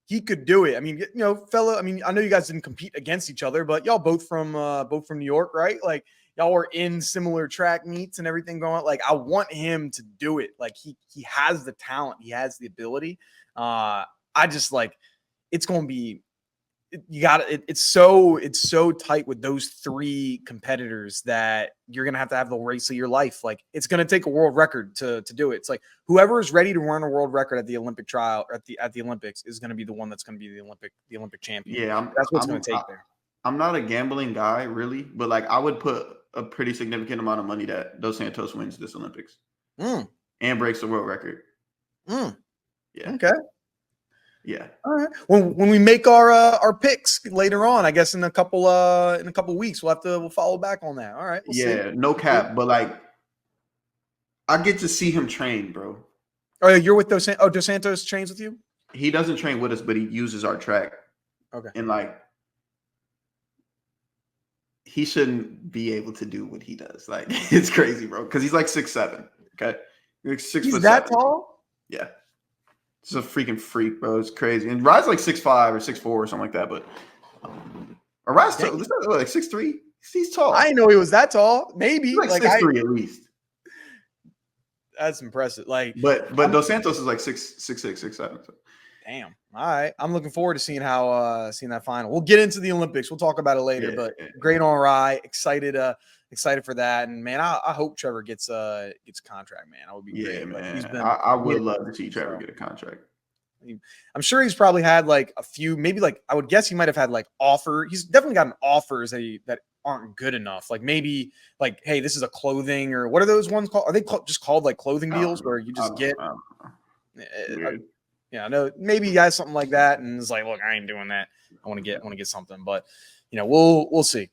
he could do it. I mean, you know, fella, I mean, I know you guys didn't compete against each other, but y'all both from New York, right? Like, y'all were in similar track meets and everything going on. Like, I want him to do it. Like, he has the talent. He has the ability. I just like, it's going to be, you got it. It's so tight with those three competitors that you're going to have the race of your life. Like, it's going to take a world record to do it. It's like whoever is ready to run a world record at the Olympic trial or at the Olympics is going to be the one that's going to be the Olympic champion. Yeah. That's what's going to take there. I'm not a gambling guy really, but like I would put a pretty significant amount of money that Dos Santos wins this Olympics and breaks the world record. Yeah. Okay. Yeah. All right. When we make our picks later on, I guess in a couple weeks, we'll follow back on that. All right. We'll see. No cap, but like I get to see him train, bro. Oh, you're with Dos Santos trains with you? He doesn't train with us, but he uses our track. Okay. And like he shouldn't be able to do what he does. Like it's crazy, bro. Because he's like 6'7". Okay. He's 6 He's foot that 7. tall? Yeah. It's a freaking freak, bro. It's crazy. And Rye's like 6'5" or 6'4" or something like that. But Rye's like 6'3". He's tall. I didn't know he was that tall. Maybe he's like 6'3" at least. That's impressive. Like, but Dos Santos is like 6'6", 6'7". So. Damn. All right. I'm looking forward to seeing seeing that final. We'll get into the Olympics. We'll talk about it later. But great on Rye. Excited for that. And man, I hope Trevor gets a contract, man. I would be great. Man. I would love to see Trevor get a contract. I'm sure he's probably had like a few, maybe like I would guess he might have had like he's definitely gotten offers that aren't good enough. Like maybe like, hey, this is a clothing or what are those ones called? Are they just called like clothing deals where you just get? Yeah, I know maybe he has something like that, and it's like, look, I ain't doing that. I want to get something, but you know, we'll see.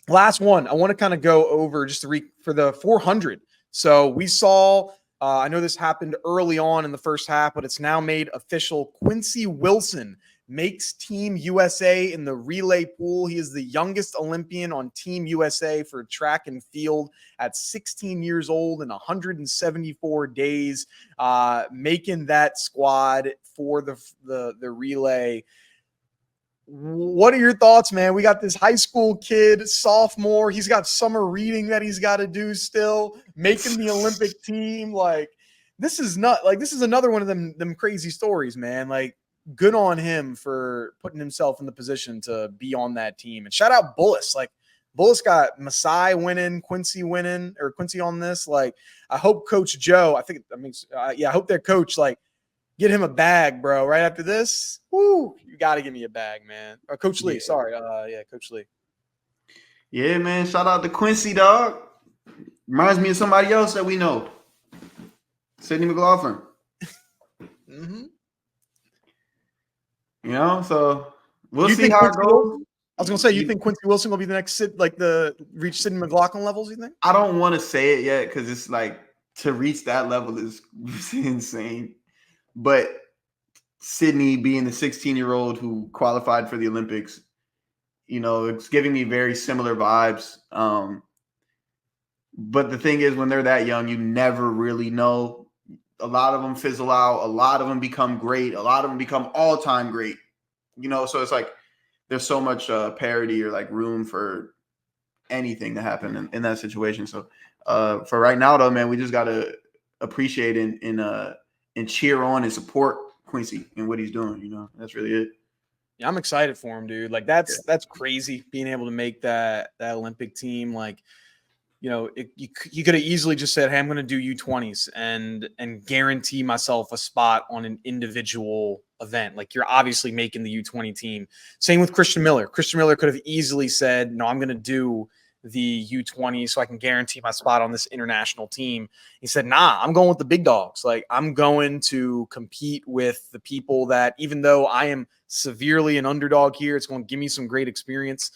Last one, I want to kind of go over just for the 400. So we saw, I know this happened early on in the first half, but it's now made official. Quincy Wilson makes Team USA in the relay pool. He is the youngest Olympian on Team USA for track and field at 16 years old and 174 days, making that squad for the relay. What are your thoughts, man? We got this high school kid, sophomore. He's got summer reading that he's got to do still, making the Olympic team. Like, this is another one of them crazy stories, man. Like, good on him for putting himself in the position to be on that team. And shout out Bullis. Like, Bullis got Masai winning, Quincy on this. Like, I hope Coach Joe, I hope their coach, like, get him a bag, bro, right after this. Woo, you got to give me a bag, man. Or Coach Lee, sorry. Coach Lee. Yeah, man. Shout out to Quincy, dog. Reminds me of somebody else that we know. Sydney McLaughlin. Mm-hmm. You know, so we'll see how it goes. I was gonna say, you think Quincy Wilson will be the next reach Sydney McLaughlin levels? You think? I don't want to say it yet because it's like to reach that level is insane. But Sydney being the 16-year-old who qualified for the Olympics, you know, it's giving me very similar vibes. But the thing is, when they're that young, you never really know. A lot of them fizzle out. A lot of them become great. A lot of them become all-time great. So it's like there's so much parity or like room for anything to happen in that situation. So for right now, though, man, we just gotta appreciate and cheer on and support Quincy and what he's doing. That's really it. Yeah, I'm excited for him, dude. Like that's crazy being able to make that Olympic team. Like, you could have easily just said, "Hey, I'm going to do U20s and guarantee myself a spot on an individual event." Like, you're obviously making the U20 team. Same with Christian Miller. Christian Miller could have easily said, "No, I'm going to do the U20 so I can guarantee my spot on this international team." He said, "Nah, I'm going with the big dogs. Like, I'm going to compete with the people that, even though I am severely an underdog here, it's going to give me some great experience."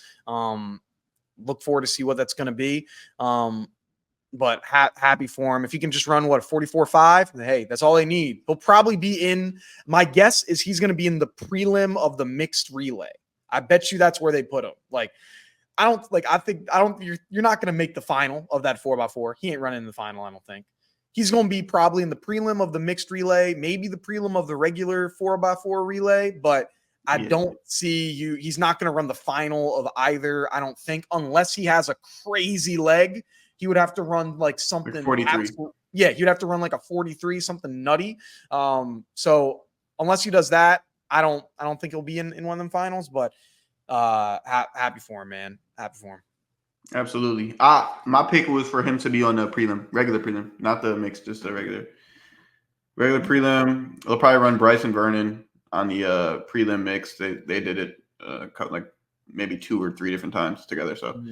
Look forward to see what that's going to be. But happy for him. If he can just run 44.5, hey, that's all they need. He'll probably be in. My guess is he's going to be in the prelim of the mixed relay. I bet you that's where they put him. Like, you're not going to make the final of that 4x4. He ain't running in the final, I don't think. He's going to be probably in the prelim of the mixed relay, maybe the prelim of the regular 4x4 relay, but I don't see you. He's not going to run the final of either, I don't think, unless he has a crazy leg. He would have to run like something. Like 43. He'd have to run like a 43, something nutty. So unless he does that, I don't think he'll be in one of them finals, but happy for him, man. Happy for him. Absolutely. My pick was for him to be on the prelim, regular prelim, not the mix, just the regular prelim. They'll probably run Bryson Vernon on the prelim mix. They did it like maybe 2 or 3 different times together. So,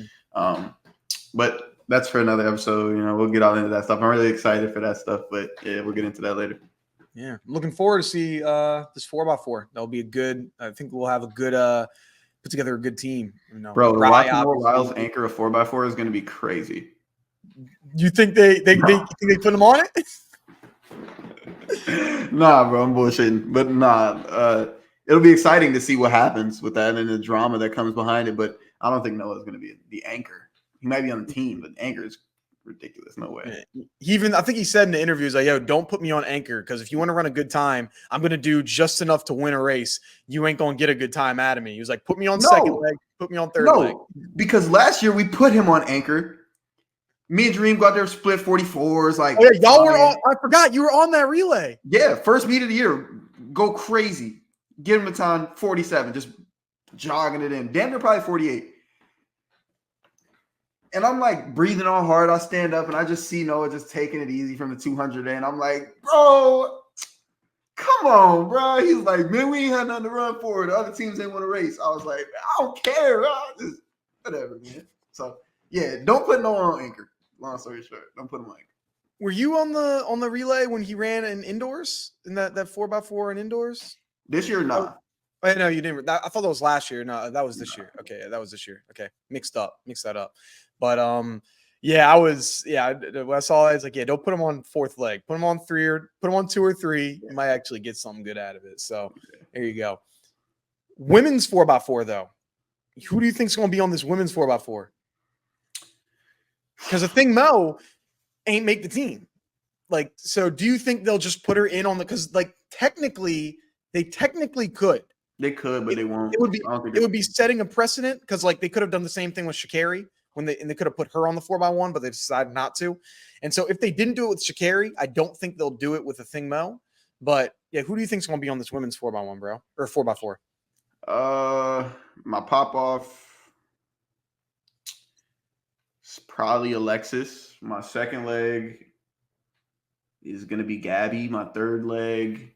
but that's for another episode. We'll get all into that stuff. I'm really excited for that stuff, but yeah, we'll get into that later. Yeah, I'm looking forward to see this 4x4. That'll be a good. I think we'll have a good put together a good team. Bro, watching Lyles anchor a 4x4 is going to be crazy. You think they put him on it? Nah, bro, I'm bullshitting. But nah, it'll be exciting to see what happens with that and the drama that comes behind it. But I don't think Noah's going to be the anchor. He might be on the team, but anchor is ridiculous. No way. I think he said in the interviews, like, "Yo, don't put me on anchor because if you want to run a good time, I'm going to do just enough to win a race. You ain't going to get a good time out of me." He was like, "Put me on second leg, put me on third leg." Because last year we put him on anchor. Me and Dream got there split 44s. Like, y'all were on. I forgot you were on that relay. Yeah, first meet of the year, go crazy. Give him a time 47, just jogging it in. Damn near probably 48. And I'm like breathing on hard. I stand up and I just see Noah just taking it easy from the 200 in. I'm like, bro, come on, bro. He's like, man, we ain't had nothing to run for. The other teams ain't want to race. I was like, I don't care. Just whatever, man. So yeah, don't put Noah on anchor. Long story short, don't put him on anchor. Were you on the relay when he ran in indoors in that 4x4 in indoors? This year, no. Oh, no, you didn't. I thought that was last year. No, that was this year. Okay, that was this year. Okay, mixed that up. But yeah, I was. Yeah, when I saw it, it's like, yeah, don't put him on fourth leg. Put him on 3 or put him on 2 or 3. You might actually get something good out of it. So there you go. Women's 4x4 though. Who do you think is going to be on this women's 4x4? Because the thing, Mo, ain't make the team. Like, so do you think they'll just put her in on because like they technically could. They could, but they won't. It would be setting a precedent because like they could have done the same thing with Sha'Carri and they could have put her on the 4x1, but they decided not to. And so if they didn't do it with Sha'Carri, I don't think they'll do it with a thing Mo. But yeah, who do you think is going to be on this women's 4x1, bro, or 4x4? My pop off. It's probably Alexis. My second leg is going to be Gabby. My third leg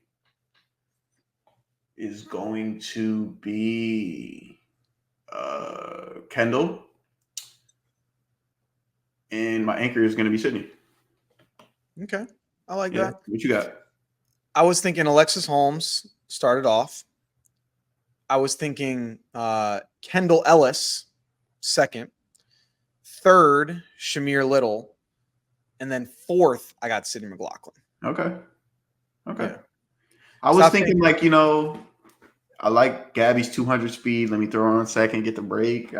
is going to be Kendall. And my anchor is going to be Sydney. Okay. I like that. What you got? I was thinking Alexis Holmes started off. I was thinking Kendall Ellis second. Third, Shamir Little. And then fourth, I got Sydney McLaughlin. Okay. Yeah. I was thinking like, I like Gabby's 200 speed. Let me throw her on second, get the break.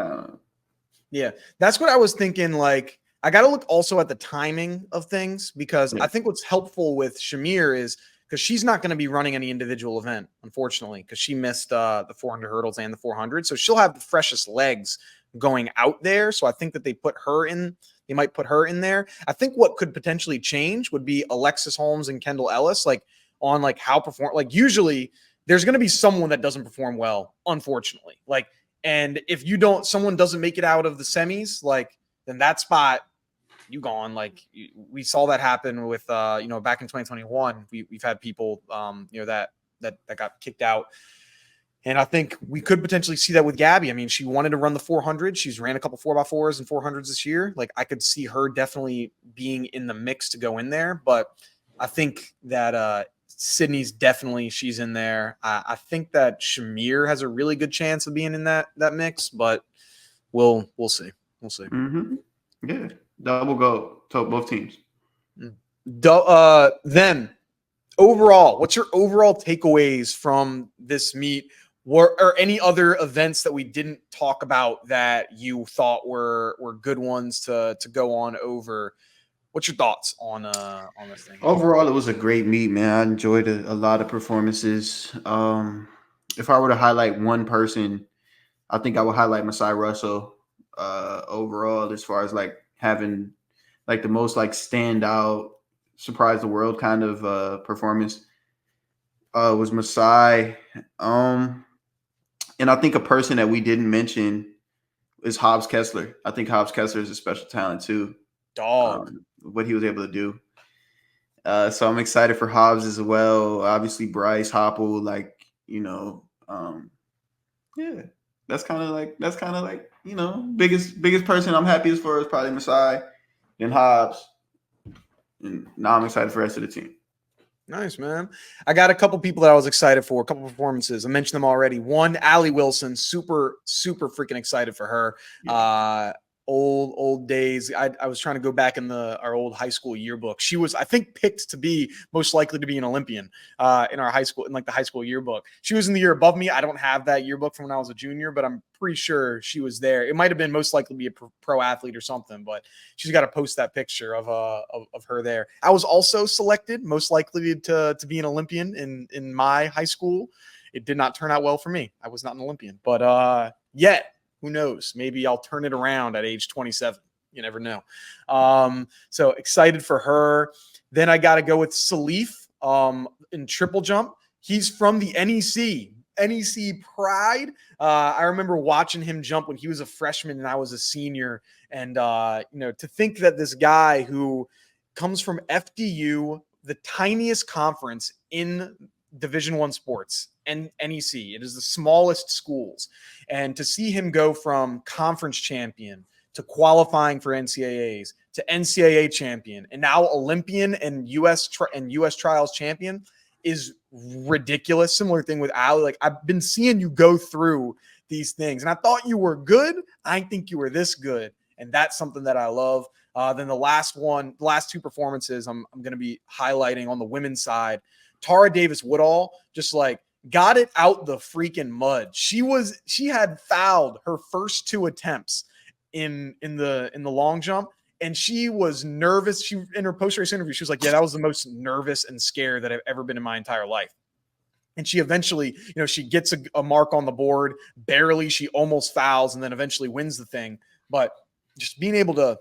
Yeah, that's what I was thinking. Like, I got to look also at the timing of things, because I think what's helpful with Shamir is because she's not going to be running any individual event, unfortunately, because she missed the 400 hurdles and the 400. So she'll have the freshest legs going out there. So I think that they might put her in there. I think what could potentially change would be Alexis Holmes and Kendall Ellis, like on like how perform. Like usually there's going to be someone that doesn't perform well, unfortunately. Like, and if someone doesn't make it out of the semis, like then that spot, you gone. Like we saw that happen with back in 2021. We've had people that got kicked out, and I think we could potentially see that with Gabby. I mean, she wanted to run the 400. She's ran a couple 4x4s and 400s this year. Like I could see her definitely being in the mix to go in there, but I think that Sydney's definitely, she's in there. I think that Shamir has a really good chance of being in that mix, but we'll see. We'll see. Mm-hmm. Yeah. Double go to both teams. Then overall, what's your overall takeaways from this meet, or any other events that we didn't talk about that you thought were good ones to go on over? What's your thoughts on this thing? Overall, it was a great meet, man. I enjoyed a lot of performances. If I were to highlight one person, I think I would highlight Masai Russell. Overall, as far as like having like the most like standout, surprise the world kind of performance, was Masai. And I think a person that we didn't mention is Hobbs Kessler. I think Hobbs Kessler is a special talent too. Dog. What he was able to do. So I'm excited for Hobbs as well. Obviously, Bryce Hoppel, like, yeah, that's kind of like, biggest person I'm happiest for is probably Masai, then Hobbs. And now I'm excited for the rest of the team. Nice, man. I got a couple people that I was excited for, a couple performances. I mentioned them already. One, Allie Wilson, super, super freaking excited for her. Yeah. Old days. I was trying to go back in our old high school yearbook. She was, I think, picked to be most likely to be an Olympian in our high school, in like the high school yearbook. She was in the year above me. I don't have that yearbook from when I was a junior, but I'm pretty sure she was there. It might have been most likely to be a pro athlete or something, but she's got to post that picture of her there. I was also selected most likely to be an Olympian in my high school. It did not turn out well for me. I was not an Olympian, but yet. Who knows? Maybe I'll turn it around at age 27. You never know. So excited for her. Then I got to go with Salif in triple jump. He's from the NEC Pride. I remember watching him jump when he was a freshman and I was a senior. And, to think that this guy who comes from FDU, the tiniest conference in Division I sports, and NEC, it is the smallest schools, and to see him go from conference champion to qualifying for NCAAs to NCAA champion and now Olympian and US trials champion is ridiculous. Similar thing with Ali. Like, I've been seeing you go through these things and I thought you were good. I didn't think you were this good. And that's something that I love. Then the last two performances I'm going to be highlighting on the women's side. Tara Davis Woodall just like got it out the freaking mud. She had fouled her first two attempts in the long jump, and she was nervous. She, in her post-race interview, she was like, "Yeah, that was the most nervous and scared that I've ever been in my entire life." And she eventually, she gets a mark on the board, barely. She almost fouls, and then eventually wins the thing. But just being able to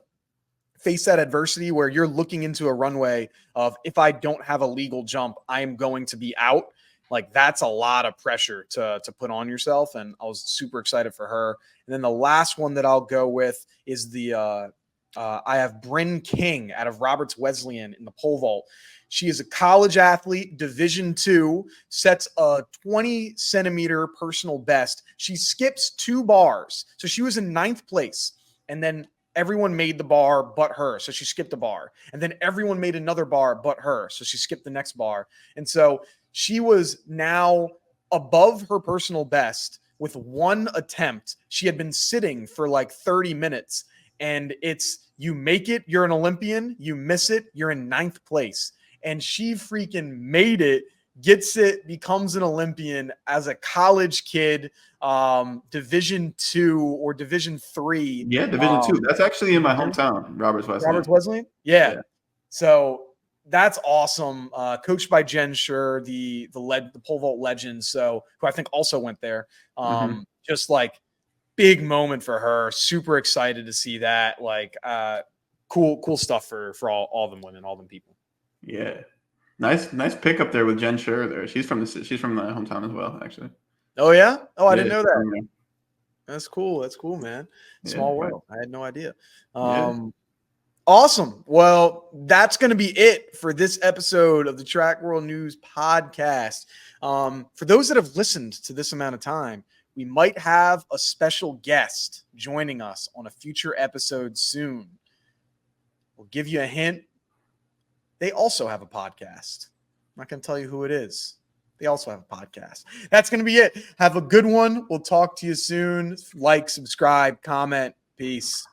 face that adversity where you're looking into a runway of, if I don't have a legal jump, I am going to be out. Like, that's a lot of pressure to put on yourself. And I was super excited for her. And then the last one that I'll go with is I have Bryn King out of Roberts Wesleyan in the pole vault. She is a college athlete, Division II, sets a 20 centimeter personal best. She skips 2 bars. So she was in 9th place. And then everyone made the bar but her, so she skipped a bar. And then everyone made another bar but her, so she skipped the next bar. And so she was now above her personal best with 1 attempt. She had been sitting for like 30 minutes. And it's, you make it, you're an Olympian. You miss it, you're in 9th place. And she freaking made it, gets it, becomes an Olympian as a college kid, Division II or Division III. Yeah, Division two. That's actually in my Division hometown, Roberts Roberts Wesleyan. Wesleyan? Yeah. Yeah. So that's awesome. Coached by Jen Scher, the pole vault legend. So who I think also went there. Just like big moment for her. Super excited to see that. Like cool stuff for all them women, all them people. Yeah. Nice pick up there with Jen Scher there. She's from my hometown as well, actually. Oh yeah? Oh, I Yeah, didn't know she's that. from there. That's cool. That's cool, man. Small world. I had no idea. Yeah. Awesome. Well, that's going to be it for this episode of the Track World News podcast. For those that have listened to this amount of time, we might have a special guest joining us on a future episode soon. We'll give you a hint. They also have a podcast. I'm not going to tell you who it is. They also have a podcast. That's going to be it. Have a good one. We'll talk to you soon. Like, subscribe, comment. Peace.